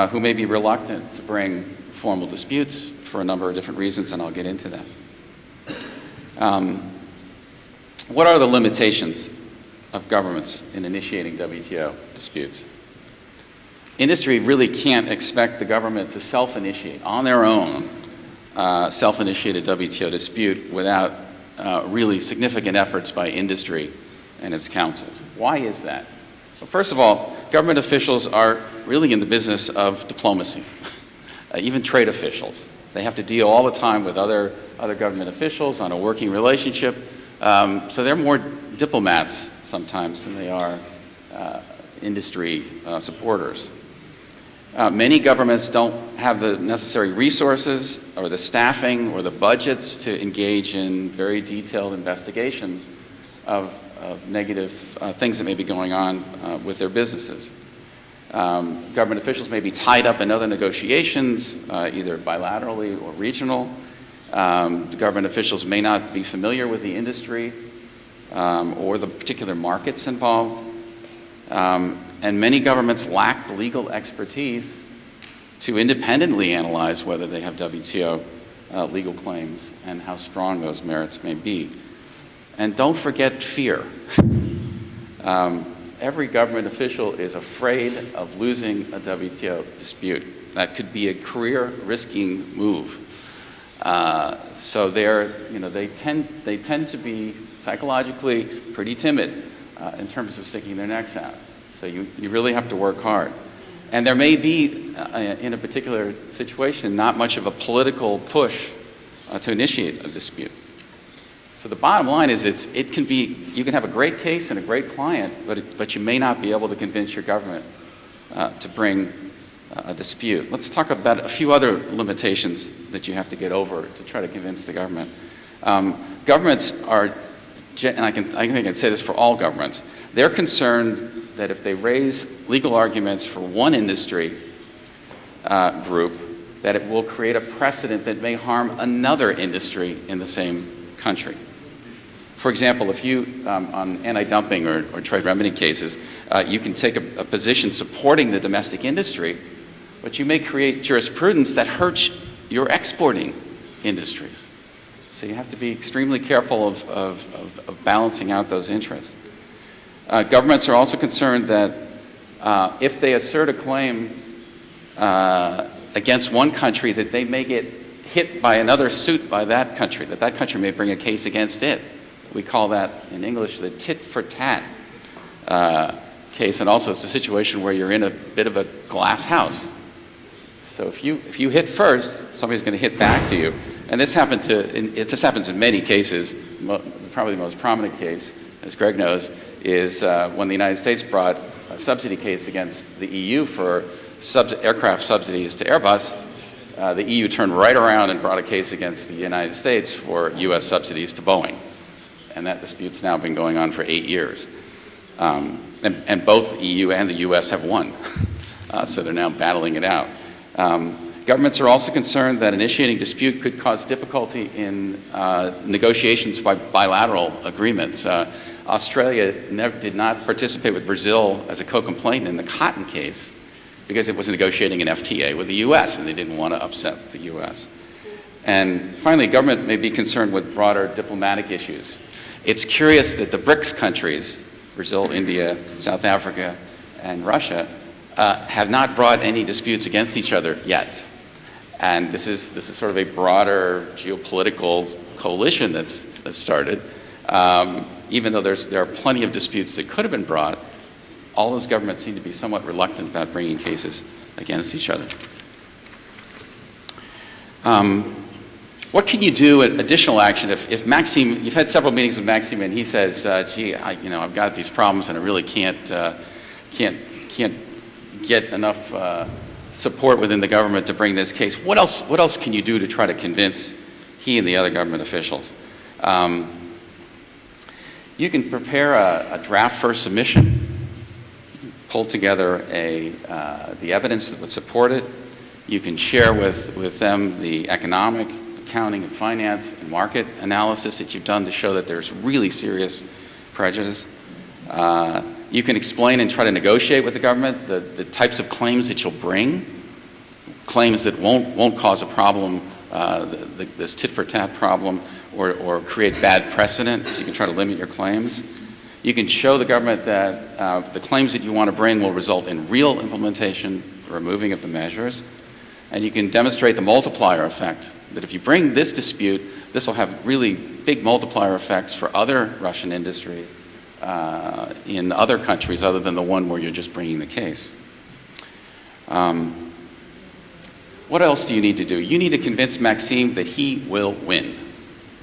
who may be reluctant to bring formal disputes for a number of different reasons, and I'll get into that. What are the limitations of governments in initiating WTO disputes? Industry really can't expect the government to self-initiate, on their own, self-initiate a WTO dispute without really significant efforts by industry and its councils. Why is that? Well, first of all, government officials are really in the business of diplomacy, even trade officials. They have to deal all the time with other government officials on a working relationship, so they're more diplomats sometimes than they are industry supporters. Many governments don't have the necessary resources or the staffing or the budgets to engage in very detailed investigations of negative things that may be going on with their businesses. Government officials may be tied up in other negotiations, either bilaterally or regional. The government officials may not be familiar with the industry or the particular markets involved. And many governments lack the legal expertise to independently analyze whether they have WTO legal claims and how strong those merits may be. And don't forget fear. Every government official is afraid of losing a WTO dispute. That could be a career-risking move. So they tend to be psychologically pretty timid in terms of sticking their necks out. So you really have to work hard. And there may be, in a particular situation, not much of a political push to initiate a dispute. So the bottom line is you can have a great case and a great client, but you may not be able to convince your government to bring a dispute. Let's talk about a few other limitations that you have to get over to try to convince the government. Governments are, and I think I can say this for all governments, they're concerned that if they raise legal arguments for one industry group, that it will create a precedent that may harm another industry in the same country. For example, if you, on anti-dumping or trade remedy cases, you can take a position supporting the domestic industry, but you may create jurisprudence that hurts your exporting industries. So you have to be extremely careful of balancing out those interests. Governments are also concerned that if they assert a claim against one country, that they may get hit by another suit by that country may bring a case against it. We call that in English the tit-for-tat case, and also it's a situation where you're in a bit of a glass house. So if you hit first, somebody's going to hit back to you. And this happens in many cases. Probably the most prominent case, as Greg knows, is when the United States brought a subsidy case against the EU for aircraft subsidies to Airbus. The EU turned right around and brought a case against the United States for US subsidies to Boeing. And that dispute's now been going on for 8 years. And both EU and the US have won. So they're now battling it out. Governments are also concerned that initiating dispute could cause difficulty in negotiations by bilateral agreements. Australia did not participate with Brazil as a co-complainant in the cotton case because it was negotiating an FTA with the US and they didn't want to upset the US. And finally, government may be concerned with broader diplomatic issues. It's curious that the BRICS countries, Brazil, India, South Africa, and Russia, have not brought any disputes against each other yet. And this is sort of a broader geopolitical coalition that's started. Even though there are plenty of disputes that could have been brought, all those governments seem to be somewhat reluctant about bringing cases against each other. What can you do at additional action if Maxime, you've had several meetings with Maxime and he says, gee, I've got these problems and I really can't can't get enough support within the government to bring this case. What else can you do to try to convince he and the other government officials? You can prepare a draft first submission. You can pull together the evidence that would support it. You can share with them the economic, accounting, and finance and market analysis that you've done to show that there's really serious prejudice. You can explain and try to negotiate with the government the types of claims that you'll bring, claims that won't cause a problem, this tit-for-tat problem, or create bad precedent, so you can try to limit your claims. You can show the government that the claims that you want to bring will result in real implementation, removing of the measures, and you can demonstrate the multiplier effect, that if you bring this dispute, this will have really big multiplier effects for other Russian industries in other countries other than the one where you're just bringing the case. What else do you need to do? You need to convince Maxime that he will win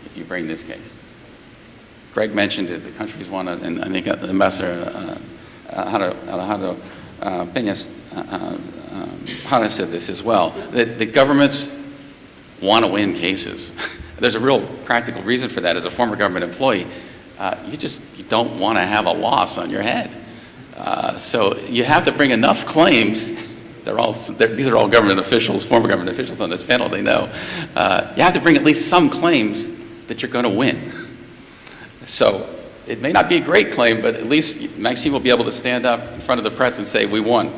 if you bring this case. Greg mentioned it, the countries want it, and I think Ambassador Hara said this as well, that the governments want to win cases. There's a real practical reason for that. As a former government employee, you don't want to have a loss on your head. So you have to bring enough claims. These are all government officials, former government officials on this panel, they know. You have to bring at least some claims that you're going to win. So it may not be a great claim, but at least Maxime will be able to stand up in front of the press and say, we won.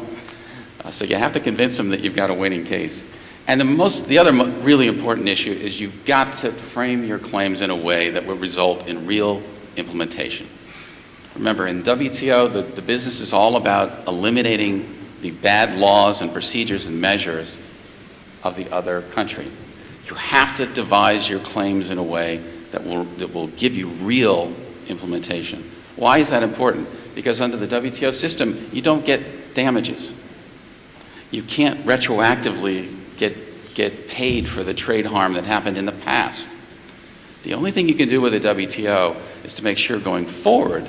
So you have to convince them that you've got a winning case. And the other really important issue is you've got to frame your claims in a way that will result in real implementation. Remember, in WTO, the business is all about eliminating the bad laws and procedures and measures of the other country. You have to devise your claims in a way that will give you real implementation. Why is that important? Because under the WTO system, you don't get damages. You can't retroactively get paid for the trade harm that happened in the past. The only thing you can do with the WTO is to make sure going forward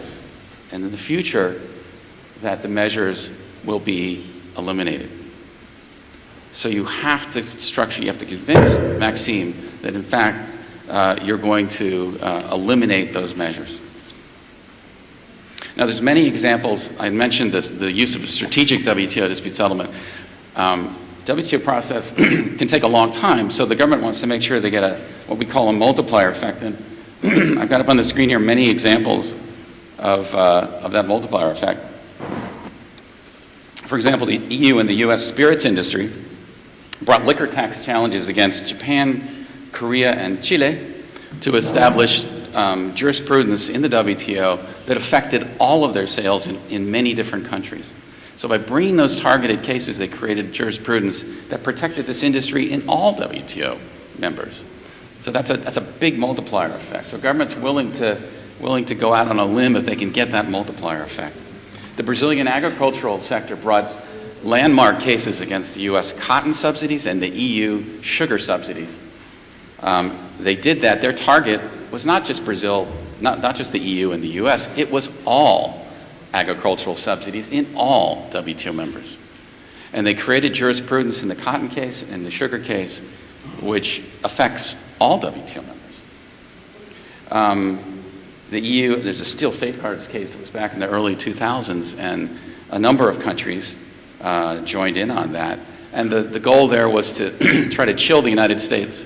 and in the future that the measures will be eliminated. So you have to you have to convince Maxime that in fact you're going to eliminate those measures. Now there's many examples. I mentioned the use of strategic WTO dispute settlement. WTO process can take a long time, so the government wants to make sure they get what we call a multiplier effect. And I've got up on the screen here many examples of that multiplier effect. For example, the EU and the US spirits industry brought liquor tax challenges against Japan, Korea, and Chile to establish jurisprudence in the WTO that affected all of their sales in many different countries. So by bringing those targeted cases, they created jurisprudence that protected this industry in all WTO members. So that's a big multiplier effect. So government's willing to go out on a limb if they can get that multiplier effect. The Brazilian agricultural sector brought landmark cases against the US cotton subsidies and the EU sugar subsidies. They did that. Their target was not just Brazil, not just the EU and the US, it was all agricultural subsidies in all WTO members. And they created jurisprudence in the cotton case and the sugar case, which affects all WTO members. The EU, there's a steel safeguards case that was back in the early 2000s, and a number of countries joined in on that. And the goal there was to try to chill the United States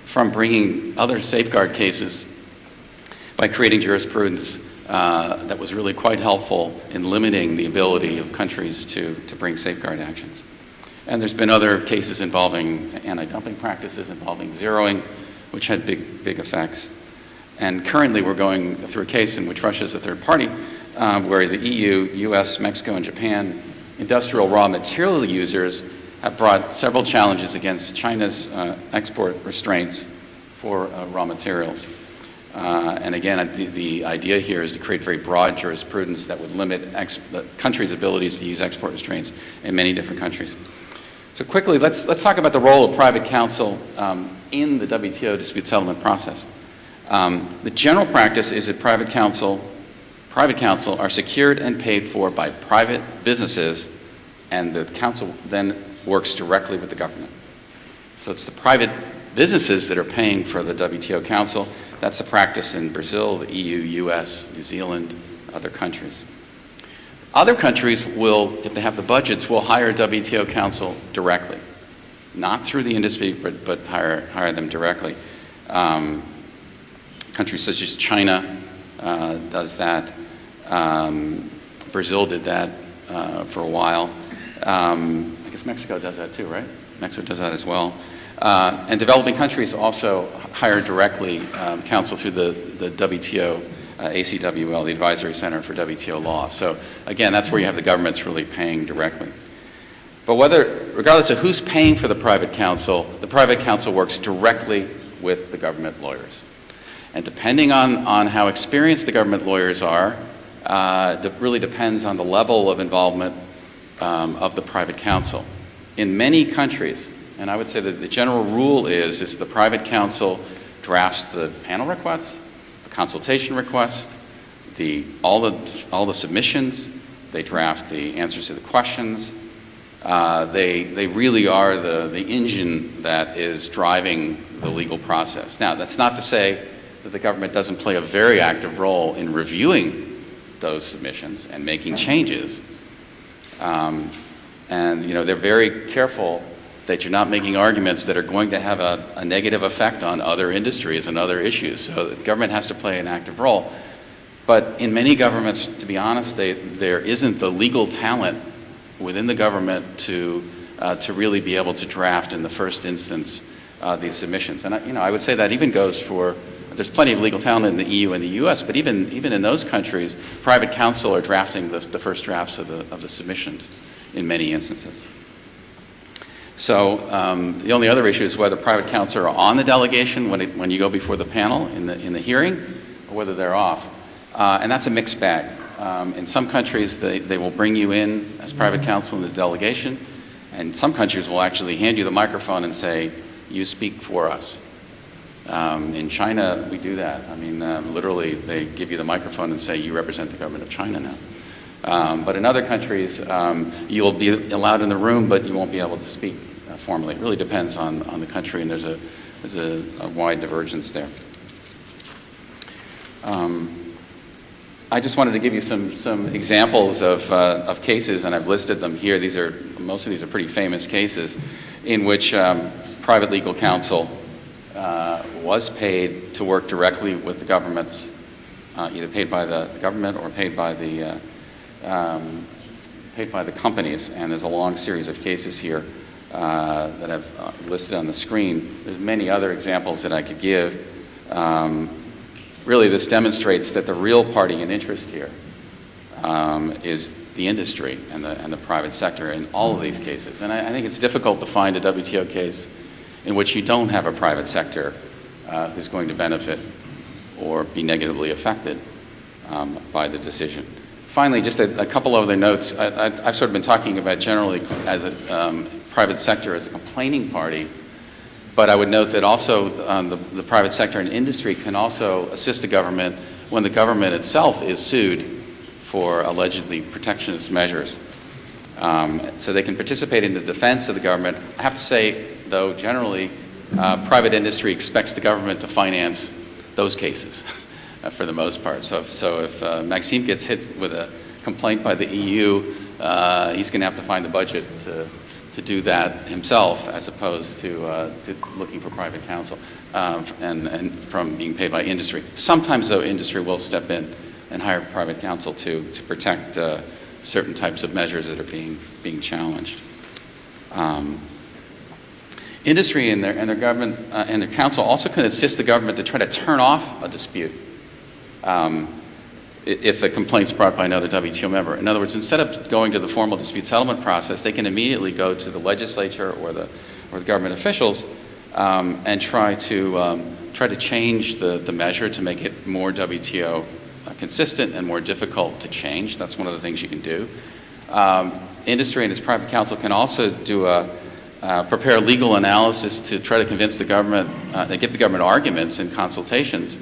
from bringing other safeguard cases by creating jurisprudence that was really quite helpful in limiting the ability of countries to bring safeguard actions. And there's been other cases involving anti-dumping practices, involving zeroing, which had big effects. And currently we're going through a case in which Russia is a third party, where the EU, US, Mexico, and Japan industrial raw material users have brought several challenges against China's export restraints for raw materials. And again, the idea here is to create very broad jurisprudence that would limit the country's abilities to use export restraints in many different countries. So quickly, let's talk about the role of private counsel in the WTO dispute settlement process. The general practice is that private counsel are secured and paid for by private businesses and the council then works directly with the government. So it's the private businesses that are paying for the WTO Council. That's the practice in Brazil, the EU, US, New Zealand, other countries. Other countries will, if they have the budgets, will hire WTO Council directly. Not through the industry, but hire them directly. Countries such as China does that. Brazil did that for a while. I guess Mexico does that too, right? Mexico does that as well. And developing countries also hire directly counsel through the WTO ACWL, the Advisory Center for WTO Law. So again, that's where you have the governments really paying directly. But regardless of who's paying for the private counsel works directly with the government lawyers. And depending on how experienced the government lawyers are, that really depends on the level of involvement of the private counsel. In many countries, and I would say that the general rule is the private counsel drafts the panel requests, the consultation request, all the submissions, they draft the answers to the questions. They really are the engine that is driving the legal process. Now, that's not to say that the government doesn't play a very active role in reviewing those submissions and making changes. And they're very careful that you're not making arguments that are going to have a negative effect on other industries and other issues. So the government has to play an active role. But in many governments, to be honest, there isn't the legal talent within the government to really be able to draft in the first instance these submissions. And I would say that even goes for, there's plenty of legal talent in the EU and the US, but even in those countries, private counsel are drafting the first drafts of the submissions in many instances. So the only other issue is whether private counsel are on the delegation when you go before the panel in the hearing, or whether they're off. And that's a mixed bag. In some countries, they will bring you in as private counsel in the delegation, and some countries will actually hand you the microphone and say, you speak for us. In China, we do that. I mean, literally, they give you the microphone and say, you represent the government of China now. But in other countries, you'll be allowed in the room, but you won't be able to speak formally. It really depends on the country, and there's a wide divergence there. I just wanted to give you some examples of cases, and I've listed them here. Most of these are pretty famous cases in which private legal counsel was paid to work directly with the governments, either paid by the government or paid by the companies. And there's a long series of cases here that I've listed on the screen. There's many other examples that I could give. Really, this demonstrates that the real party in interest here is the industry and the private sector in all of these cases. And I think it's difficult to find a WTO case in which you don't have a private sector who's going to benefit or be negatively affected by the decision. Finally, just a couple other notes. I've sort of been talking about generally as a private sector as a complaining party. But I would note that also the private sector and industry can also assist the government when the government itself is sued for allegedly protectionist measures. So they can participate in the defense of the government. I have to say, though, generally, private industry expects the government to finance those cases for the most part. So if Maxime gets hit with a complaint by the EU, he's going to have to find the budget to do that himself, as opposed to looking for private counsel and from being paid by industry. Sometimes, though, industry will step in and hire private counsel to protect certain types of measures that are being challenged. Industry and their government and their counsel also can assist the government to try to turn off a dispute if a complaint's brought by another WTO member. In other words, instead of going to the formal dispute settlement process, they can immediately go to the legislature or the government officials and try to change the measure to make it more WTO consistent and more difficult to change. That's one of the things you can do. Industry and its private counsel can also prepare legal analysis to try to convince the government, and give the government arguments and consultations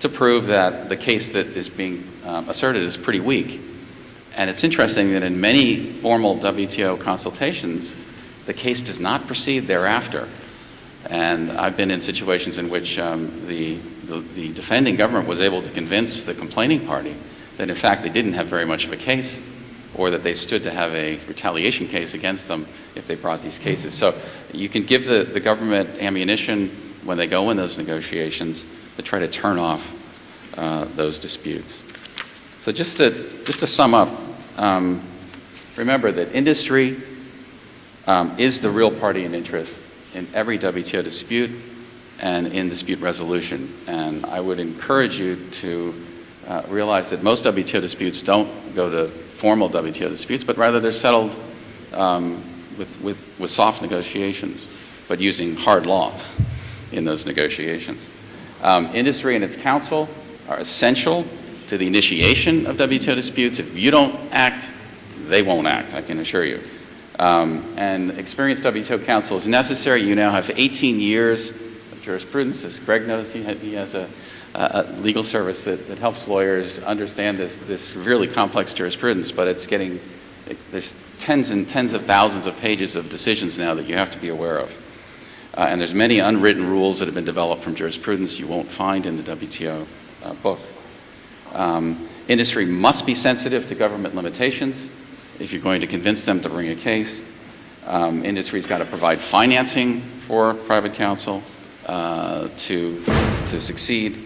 to prove that the case that is being asserted is pretty weak, And it's interesting that in many formal WTO consultations, the case does not proceed thereafter. And I've been in situations in which the defending government was able to convince the complaining party that in fact they didn't have very much of a case, or that they stood to have a retaliation case against them if they brought these cases. So you can give the government ammunition when they go in those negotiations to try to turn off those disputes. So just to sum up, remember that industry is the real party in interest in every WTO dispute and in dispute resolution. And I would encourage you to realize that most WTO disputes don't go to formal WTO disputes, but rather they're settled with soft negotiations, but using hard law in those negotiations. Industry and its counsel are essential to the initiation of WTO disputes. If you don't act, they won't act, I can assure you. And experienced WTO counsel is necessary. You now have 18 years of jurisprudence. As Greg knows, he has a legal service that helps lawyers understand this really complex jurisprudence, but there's tens and tens of thousands of pages of decisions now that you have to be aware of. And there's many unwritten rules that have been developed from jurisprudence you won't find in the WTO book. Industry must be sensitive to government limitations if you're going to convince them to bring a case. Industry's got to provide financing for private counsel to succeed.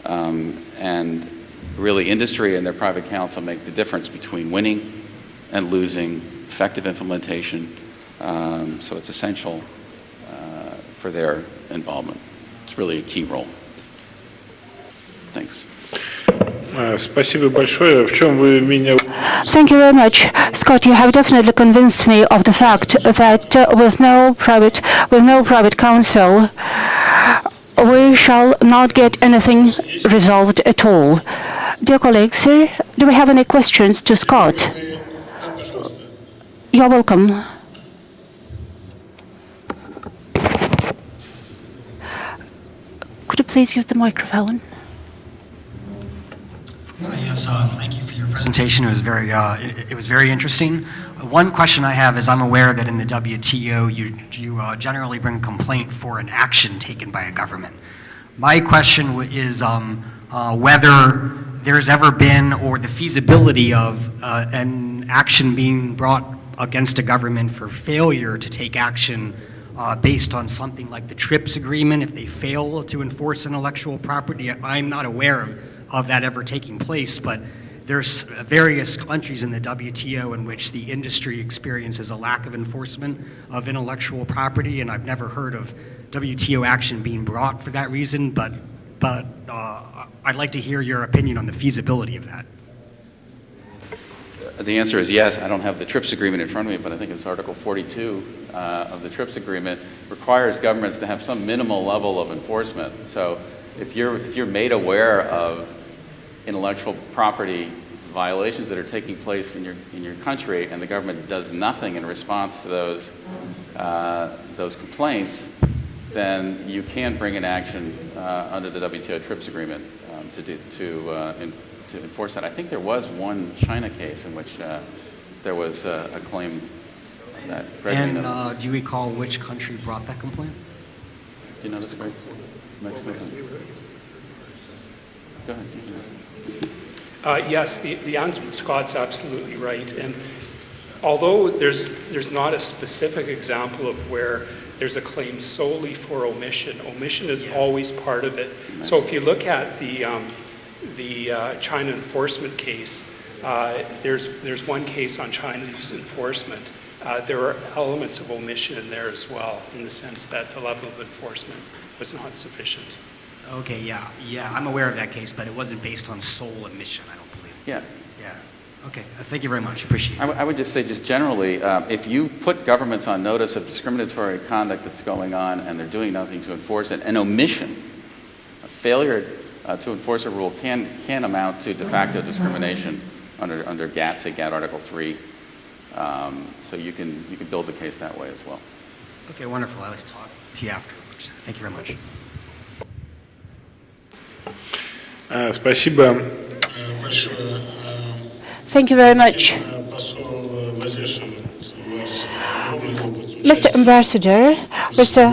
And really, industry and their private counsel make the difference between winning and losing effective implementation. So it's essential for their involvement. It's really a key role. Thanks. Спасибо большое. В чем вы меня... Thank you very much, Scott. You have definitely convinced me of the fact that with no private counsel, we shall not get anything resolved at all. Dear colleagues, do we have any questions to Scott? You're welcome. Could you please use the microphone? Yes, thank you for your presentation. It was very interesting. One question I have is I'm aware that in the WTO you generally bring a complaint for an action taken by a government. My question is whether there's ever been, or the feasibility of an action being brought against a government for failure to take action based on something like the TRIPS agreement if they fail to enforce intellectual property. I'm not aware of that ever taking place, but there's various countries in the WTO in which the industry experiences a lack of enforcement of intellectual property, and I've never heard of WTO action being brought for that reason, but I'd like to hear your opinion on the feasibility of that. The answer is yes. I don't have the TRIPS agreement in front of me, but I think it's Article 42 of the TRIPS agreement requires governments to have some minimal level of enforcement. So if you're made aware of intellectual property violations that are taking place in your country, and the government does nothing in response to those complaints, then you can bring an action under the WTO TRIPS agreement to enforce that. I think there was one China case in which there was a claim that. And do you recall which country brought that complaint? Do you know this? Mexico. Go ahead. Yes, the answer, Scott's absolutely right. And although there's not a specific example of where there's a claim solely for omission is always part of it. So if you look at the China enforcement case, there's one case on China's enforcement. There are elements of omission in there as well, in the sense that the level of enforcement was not sufficient. Okay, yeah, I'm aware of that case, but it wasn't based on sole omission, I don't believe. Yeah. Okay, thank you very much, appreciate it. I would just say, just generally, if you put governments on notice of discriminatory conduct that's going on and they're doing nothing to enforce it, an omission, a failure to enforce a rule can amount to de facto discrimination under GATT, say GATT Article 3. So you can build the case that way as well. Okay, wonderful. I'll talk to you afterwards. Thank you very much. Спасибо. Thank you very much. Mr. Ambassador, Mr.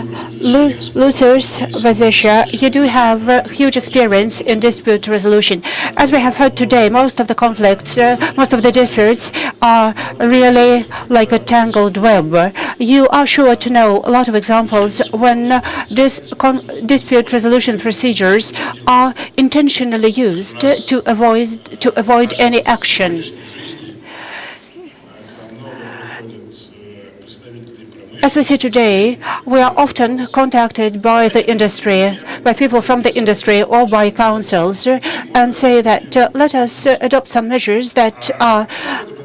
Lucers Vazesha, you do have huge experience in dispute resolution. As we have heard today, most of the conflicts, most of the disputes are really like a tangled web. You are sure to know a lot of examples when dispute resolution procedures are intentionally used to avoid any action. As we see today, we are often contacted by the industry, by people from the industry or by councils, and say that let us adopt some measures that are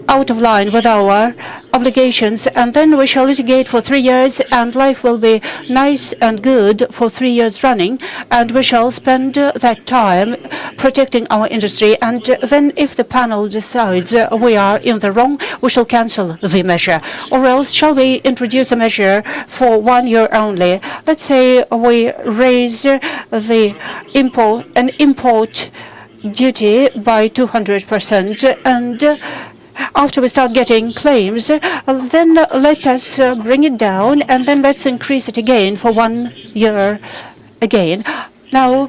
out of line with our obligations, and then we shall litigate for 3 years, and life will be nice and good for 3 years running, and we shall spend that time protecting our industry. And then if the panel decides we are in the wrong, we shall cancel the measure. Or else shall we introduce a measure for 1 year only? Let's say we raise the import duty by 200%, and after we start getting claims, then let us bring it down, and then let's increase it again for 1 year again. Now,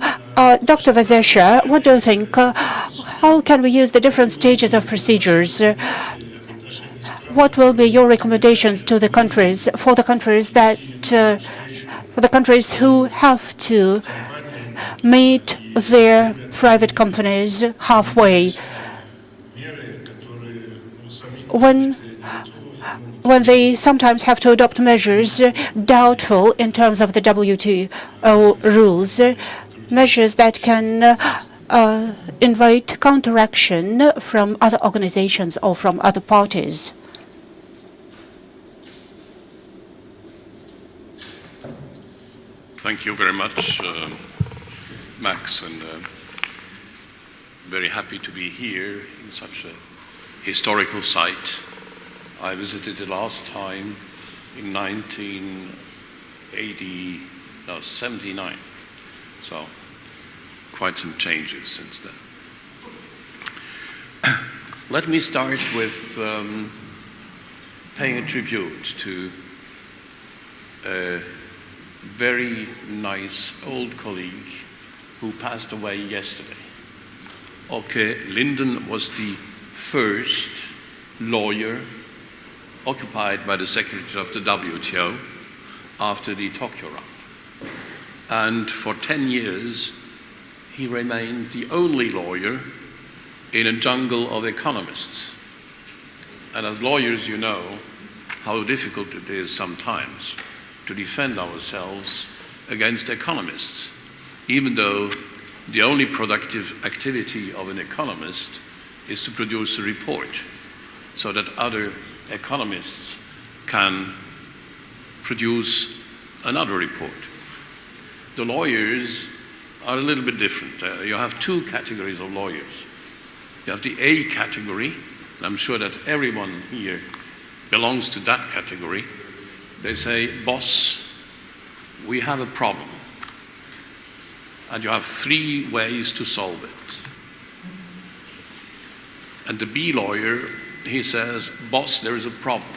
Dr. Vazesha, what do you think? How can we use the different stages of procedures? What will be your recommendations to the countries, for the countries who have to meet their private companies halfway? When they sometimes have to adopt measures doubtful in terms of the WTO rules, measures that can invite counteraction from other organizations or from other parties. Thank you very much, Max, and very happy to be here in such a historical site. I visited the last time in 79, so quite some changes since then. Let me start with paying a tribute to a very nice old colleague who passed away yesterday. Åke Linden was the first lawyer occupied by the Secretary of the WTO after the Tokyo round. And for 10 years, he remained the only lawyer in a jungle of economists. And as lawyers, you know how difficult it is sometimes to defend ourselves against economists, even though the only productive activity of an economist is to produce a report so that other economists can produce another report. The lawyers are a little bit different. You have two categories of lawyers. You have the A category, and I'm sure that everyone here belongs to that category. They say, boss, we have a problem, and you have 3 ways to solve it. And the B lawyer, he says, boss, there is a problem.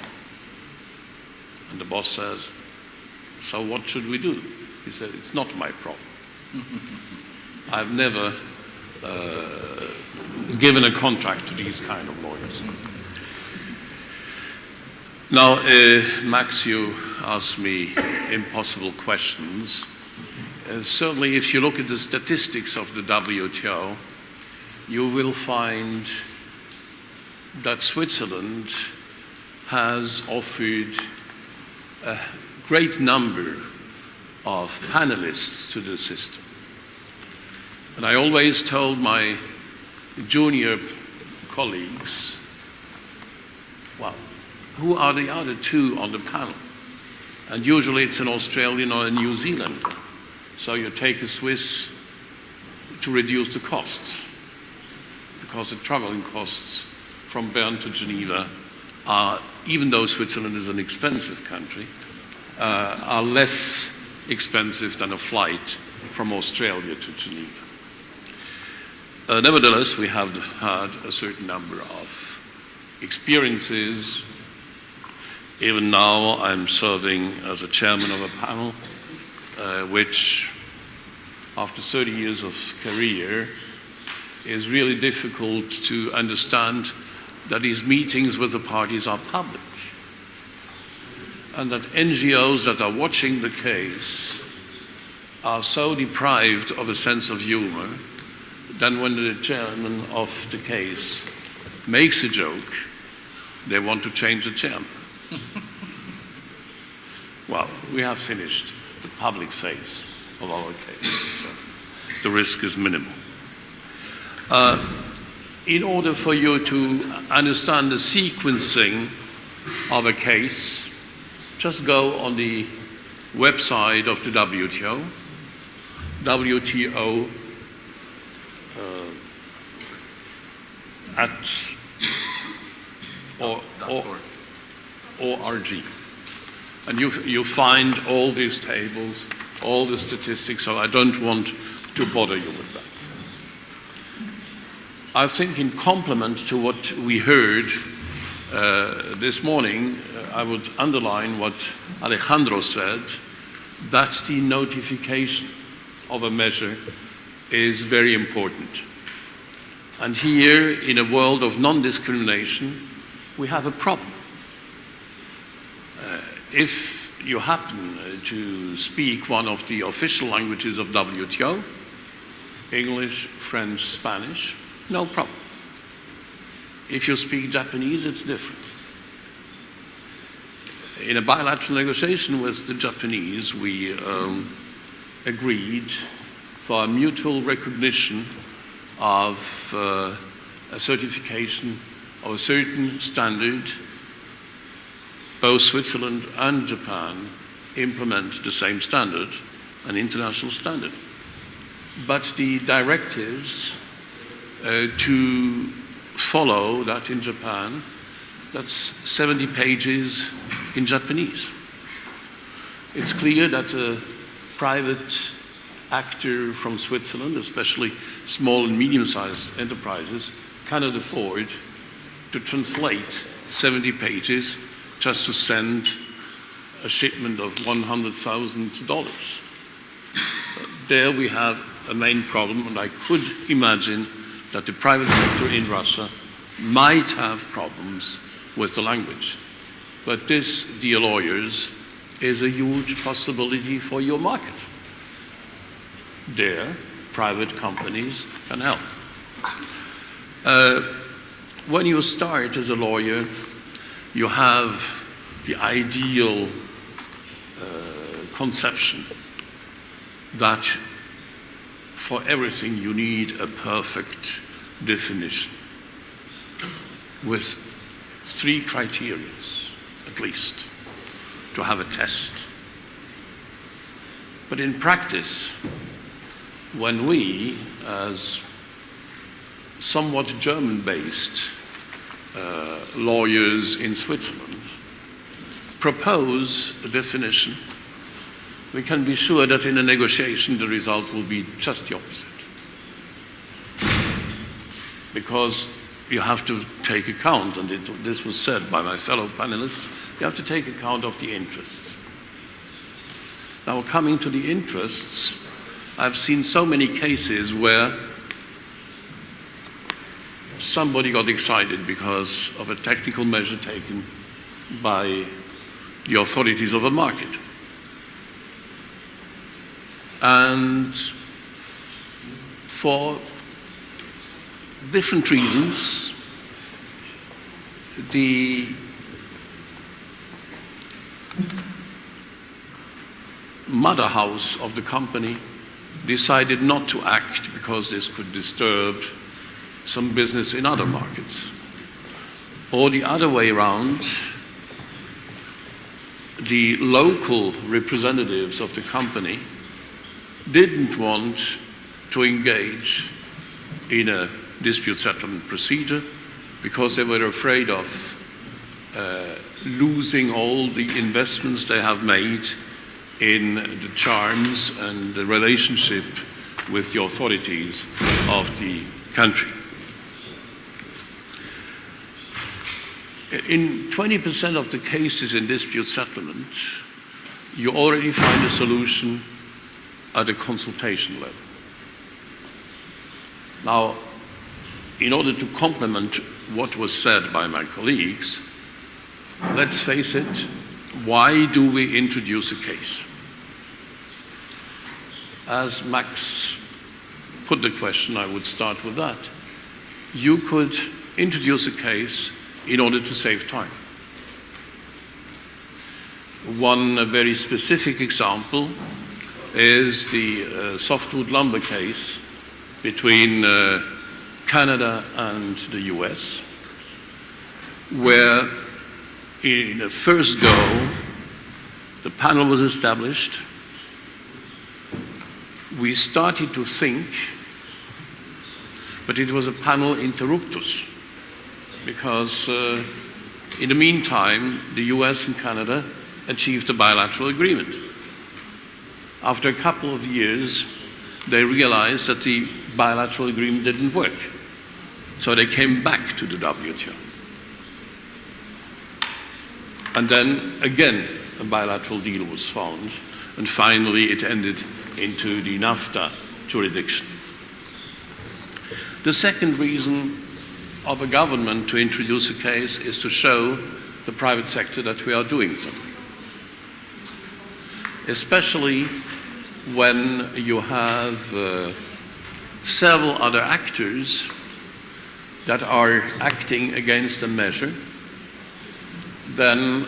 And the boss says, so what should we do? He said, it's not my problem. I've never given a contract to these kind of lawyers. Now, Max, you asked me impossible questions. Certainly, if you look at the statistics of the WTO, you will find that Switzerland has offered a great number of panelists to the system. And I always told my junior colleagues, well, who are the other 2 on the panel? And usually it's an Australian or a New Zealander. So you take a Swiss to reduce the costs, because the traveling costs from Bern to Geneva are, even though Switzerland is an expensive country, are less expensive than a flight from Australia to Geneva. Nevertheless, we have had a certain number of experiences. Even now, I'm serving as a chairman of a panel, which, after 30 years of career, is really difficult to understand that these meetings with the parties are public, and that NGOs that are watching the case are so deprived of a sense of humor that when the chairman of the case makes a joke, they want to change the chairman. Well, we have finished the public phase of our case, so the risk is minimal. In order for you to understand the sequencing of a case, just go on the website of the WTO, WTO .org. And you find all these tables, all the statistics, so I don't want to bother you with that. I think in complement to what we heard this morning, I would underline what Alejandro said, that the notification of a measure is very important. And here, in a world of non-discrimination, we have a problem. If you happen to speak one of the official languages of WTO, English, French, Spanish, no problem. If you speak Japanese, it's different. In a bilateral negotiation with the Japanese, we agreed for a mutual recognition of a certification of a certain standard. Both Switzerland and Japan implement the same standard, an international standard. But the directives to follow that in Japan, that's 70 pages in Japanese. It's clear that a private actor from Switzerland, especially small and medium-sized enterprises, cannot afford to translate 70 pages just to send a shipment of $100,000. There we have a main problem, and I could imagine that the private sector in Russia might have problems with the language. But this, dear lawyers, is a huge possibility for your market. There, private companies can help. When you start as a lawyer, you have the ideal conception that for everything you need a perfect definition with 3 criteria, at least, to have a test. But in practice, when we, as somewhat German-based lawyers in Switzerland, propose a definition, we can be sure that in a negotiation the result will be just the opposite. Because you have to take account, and this was said by my fellow panelists, you have to take account of the interests. Now, coming to the interests, I've seen so many cases where somebody got excited because of a technical measure taken by the authorities of a market. And for different reasons, the mother house of the company decided not to act because this could disturb some business in other markets. Or the other way around, the local representatives of the company didn't want to engage in a dispute settlement procedure because they were afraid of losing all the investments they have made in the charms and the relationship with the authorities of the country. in 20% of the cases in dispute settlement, you already find a solution at a consultation level. Now, in order to complement what was said by my colleagues, let's face it, why do we introduce a case? As Max put the question, I would start with that. You could introduce a case in order to save time. One very specific example is the softwood lumber case between Canada and the US, where in the first go, the panel was established. We started to think, but it was a panel interruptus, because in the meantime, the US and Canada achieved a bilateral agreement. After a couple of years, they realized that the bilateral agreement didn't work. So they came back to the WTO. And then again, a bilateral deal was found, and finally it ended into the NAFTA jurisdiction. The second reason of a government to introduce a case is to show the private sector that we are doing something. Especially when you have several other actors that are acting against a measure, then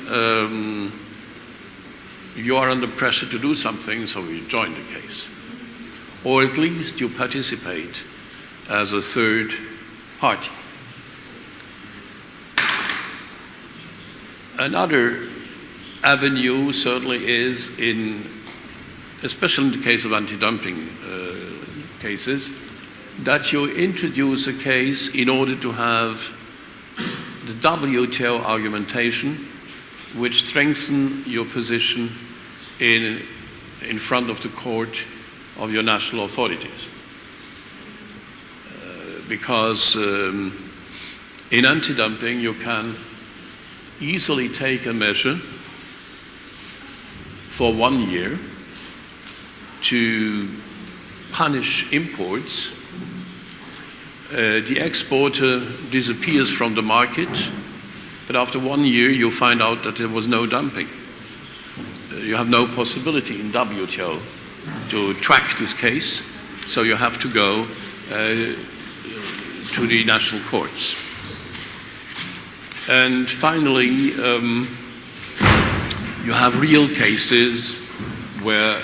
you are under pressure to do something, so you join the case. Or at least you participate as a third party. Another avenue certainly is especially in the case of anti-dumping cases, that you introduce a case in order to have the WTO argumentation which strengthen your position in front of the court of your national authorities. Because in anti-dumping you can easily take a measure for 1 year to punish imports. The exporter disappears from the market, but after 1 year you find out that there was no dumping. You have no possibility in WTO to track this case, so you have to go to the national courts. And finally, you have real cases where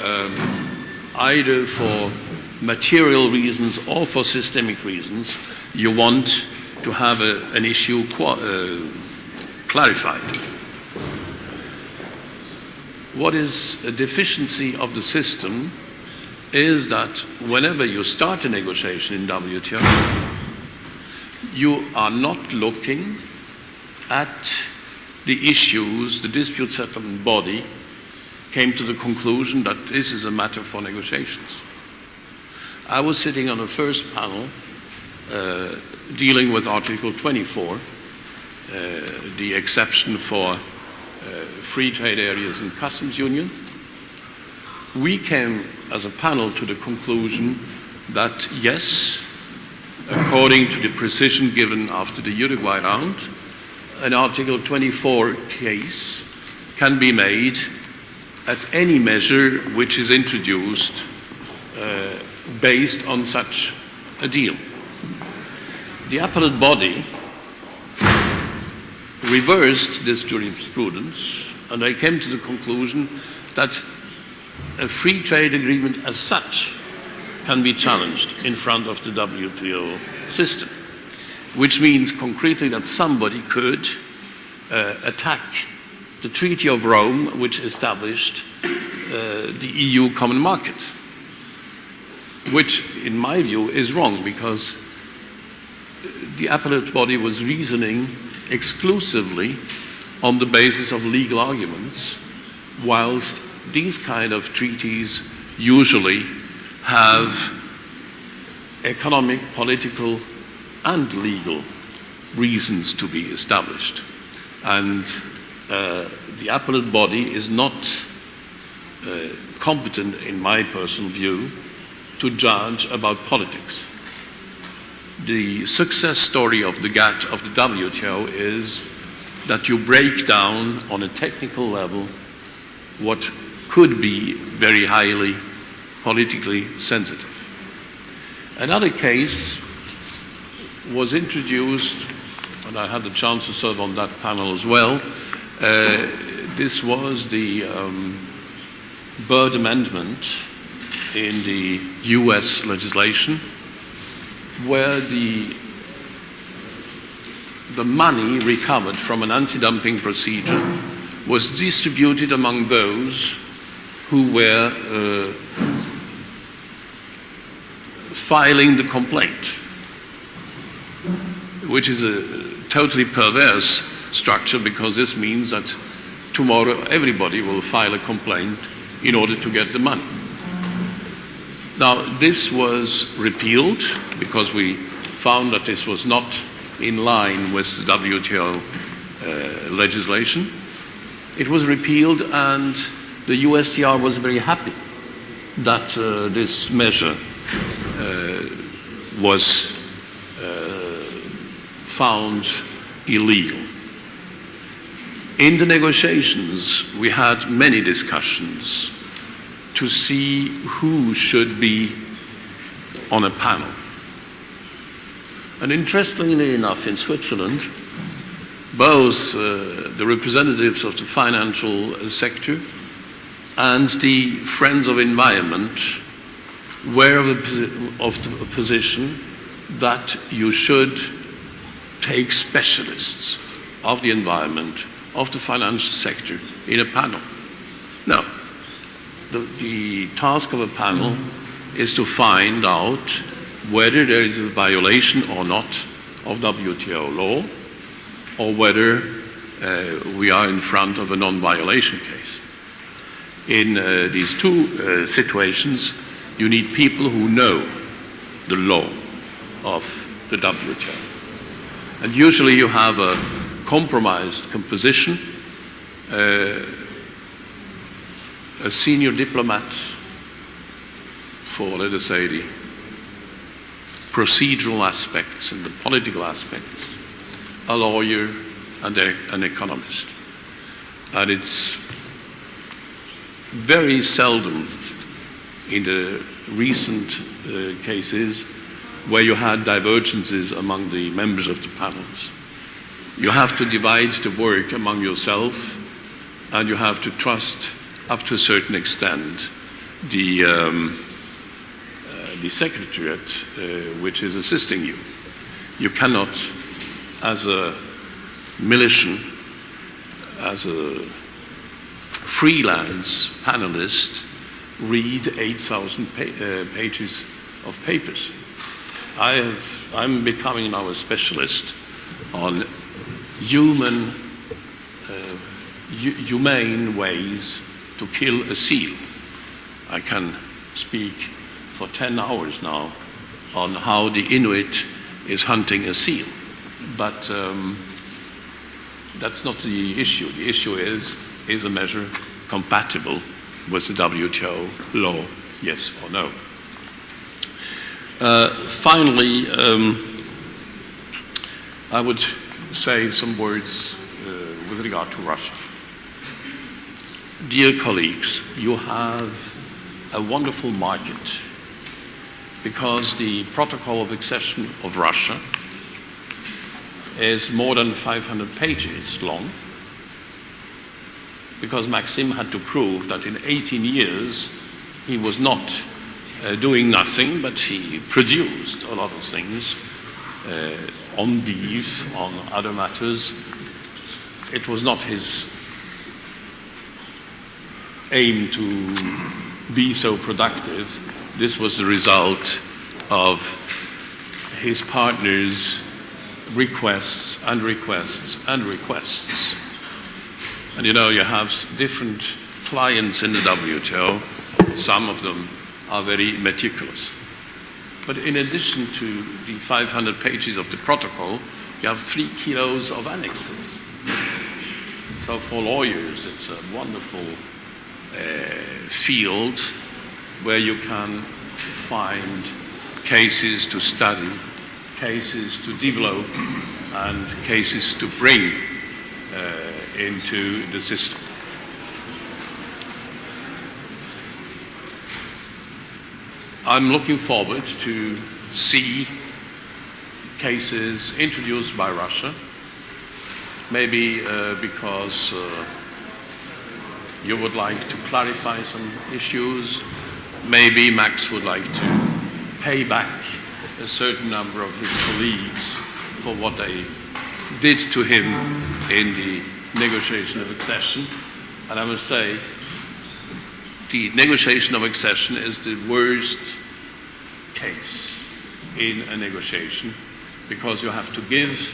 either for material reasons or for systemic reasons, you want to have an issue clarified. What is a deficiency of the system is that whenever you start a negotiation in WTO, you are not looking at the issues. The dispute settlement body came to the conclusion that this is a matter for negotiations. I was sitting on the first panel dealing with Article 24, the exception for free trade areas and customs union. We came as a panel to the conclusion that yes, according to the precision given after the Uruguay round, an Article 24 case can be made at any measure which is introduced based on such a deal. The appellate body reversed this jurisprudence, and they came to the conclusion that a free trade agreement as such can be challenged in front of the WTO system, which means concretely that somebody could attack the Treaty of Rome, which established the EU common market, which in my view is wrong, because the appellate body was reasoning exclusively on the basis of legal arguments, whilst these kind of treaties usually have economic, political, and legal reasons to be established. And the appellate body is not competent, in my personal view, to judge about politics. The success story of the GATT, of the WTO, is that you break down on a technical level what could be very highly politically sensitive. Another case was introduced, and I had the chance to serve on that panel as well. This was the Byrd Amendment in the US legislation, where the money recovered from an anti-dumping procedure was distributed among those who were filing the complaint, which is a totally perverse structure, because this means that tomorrow everybody will file a complaint in order to get the money. Now, this was repealed because we found that this was not in line with the WTO legislation. It was repealed, and the USTR was very happy that this measure was found illegal. In the negotiations, we had many discussions to see who should be on a panel. And interestingly enough, in Switzerland, both the representatives of the financial sector and the Friends of Environment were of the position that you should take specialists of the environment, of the financial sector in a panel. Now, the task of a panel is to find out whether there is a violation or not of WTO law, or whether we are in front of a non-violation case. In these two situations, you need people who know the law of the WTO. And usually you have a compromised composition, a senior diplomat for, let us say, the procedural aspects and the political aspects, a lawyer and an economist. And it's very seldom in the recent cases where you had divergences among the members of the panels. You have to divide the work among yourself, and you have to trust, up to a certain extent, the secretariat which is assisting you. You cannot, as a militant, as a freelance panelist, read 8,000 pages of papers. I'm becoming now a specialist on humane ways to kill a seal. I can speak for 10 hours now on how the Inuit is hunting a seal. But that's not the issue. The issue is a measure compatible with the WTO law, yes or no? Finally, I would say some words with regard to Russia. Dear colleagues, you have a wonderful market because the protocol of accession of Russia is more than 500 pages long, because Maxim had to prove that in 18 years he was not doing nothing, but he produced a lot of things on beef, on other matters. It was not his aim to be so productive. This was the result of his partners' requests and requests and requests. And you know, you have different clients in the WTO. Some of them are very meticulous. But in addition to the 500 pages of the protocol, you have 3 kilos of annexes. So for lawyers, it's a wonderful field where you can find cases to study, cases to develop, and cases to bring into the system. I'm looking forward to see cases introduced by Russia, maybe because you would like to clarify some issues. Maybe Max would like to pay back a certain number of his colleagues for what they did to him in the negotiation of accession. And I must say, the negotiation of accession is the worst case in a negotiation, because you have to give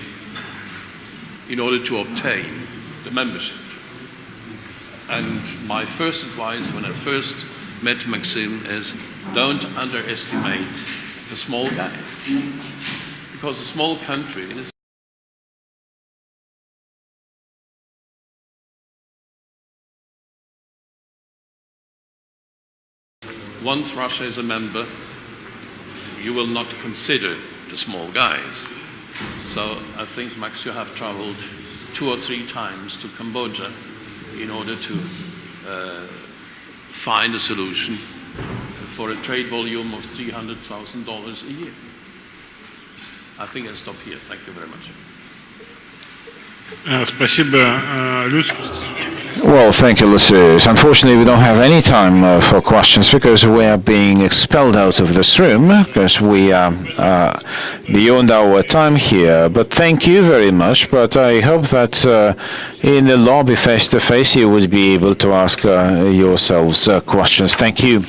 in order to obtain the membership. And my first advice when I first met Maxim is, don't underestimate the small guys, because a small country is once Russia is a member, you will not consider the small guys. So I think, Max, you have traveled 2 or 3 times to Cambodia in order to find a solution for a trade volume of $300,000 a year. I think I'll stop here. Thank you very much. Спасибо, Люц. Well, thank you, Lucius. Unfortunately, we don't have any time for questions because we are being expelled out of this room because we are beyond our time here. But thank you very much. But I hope that in the lobby face-to-face you would be able to ask yourselves questions. Thank you.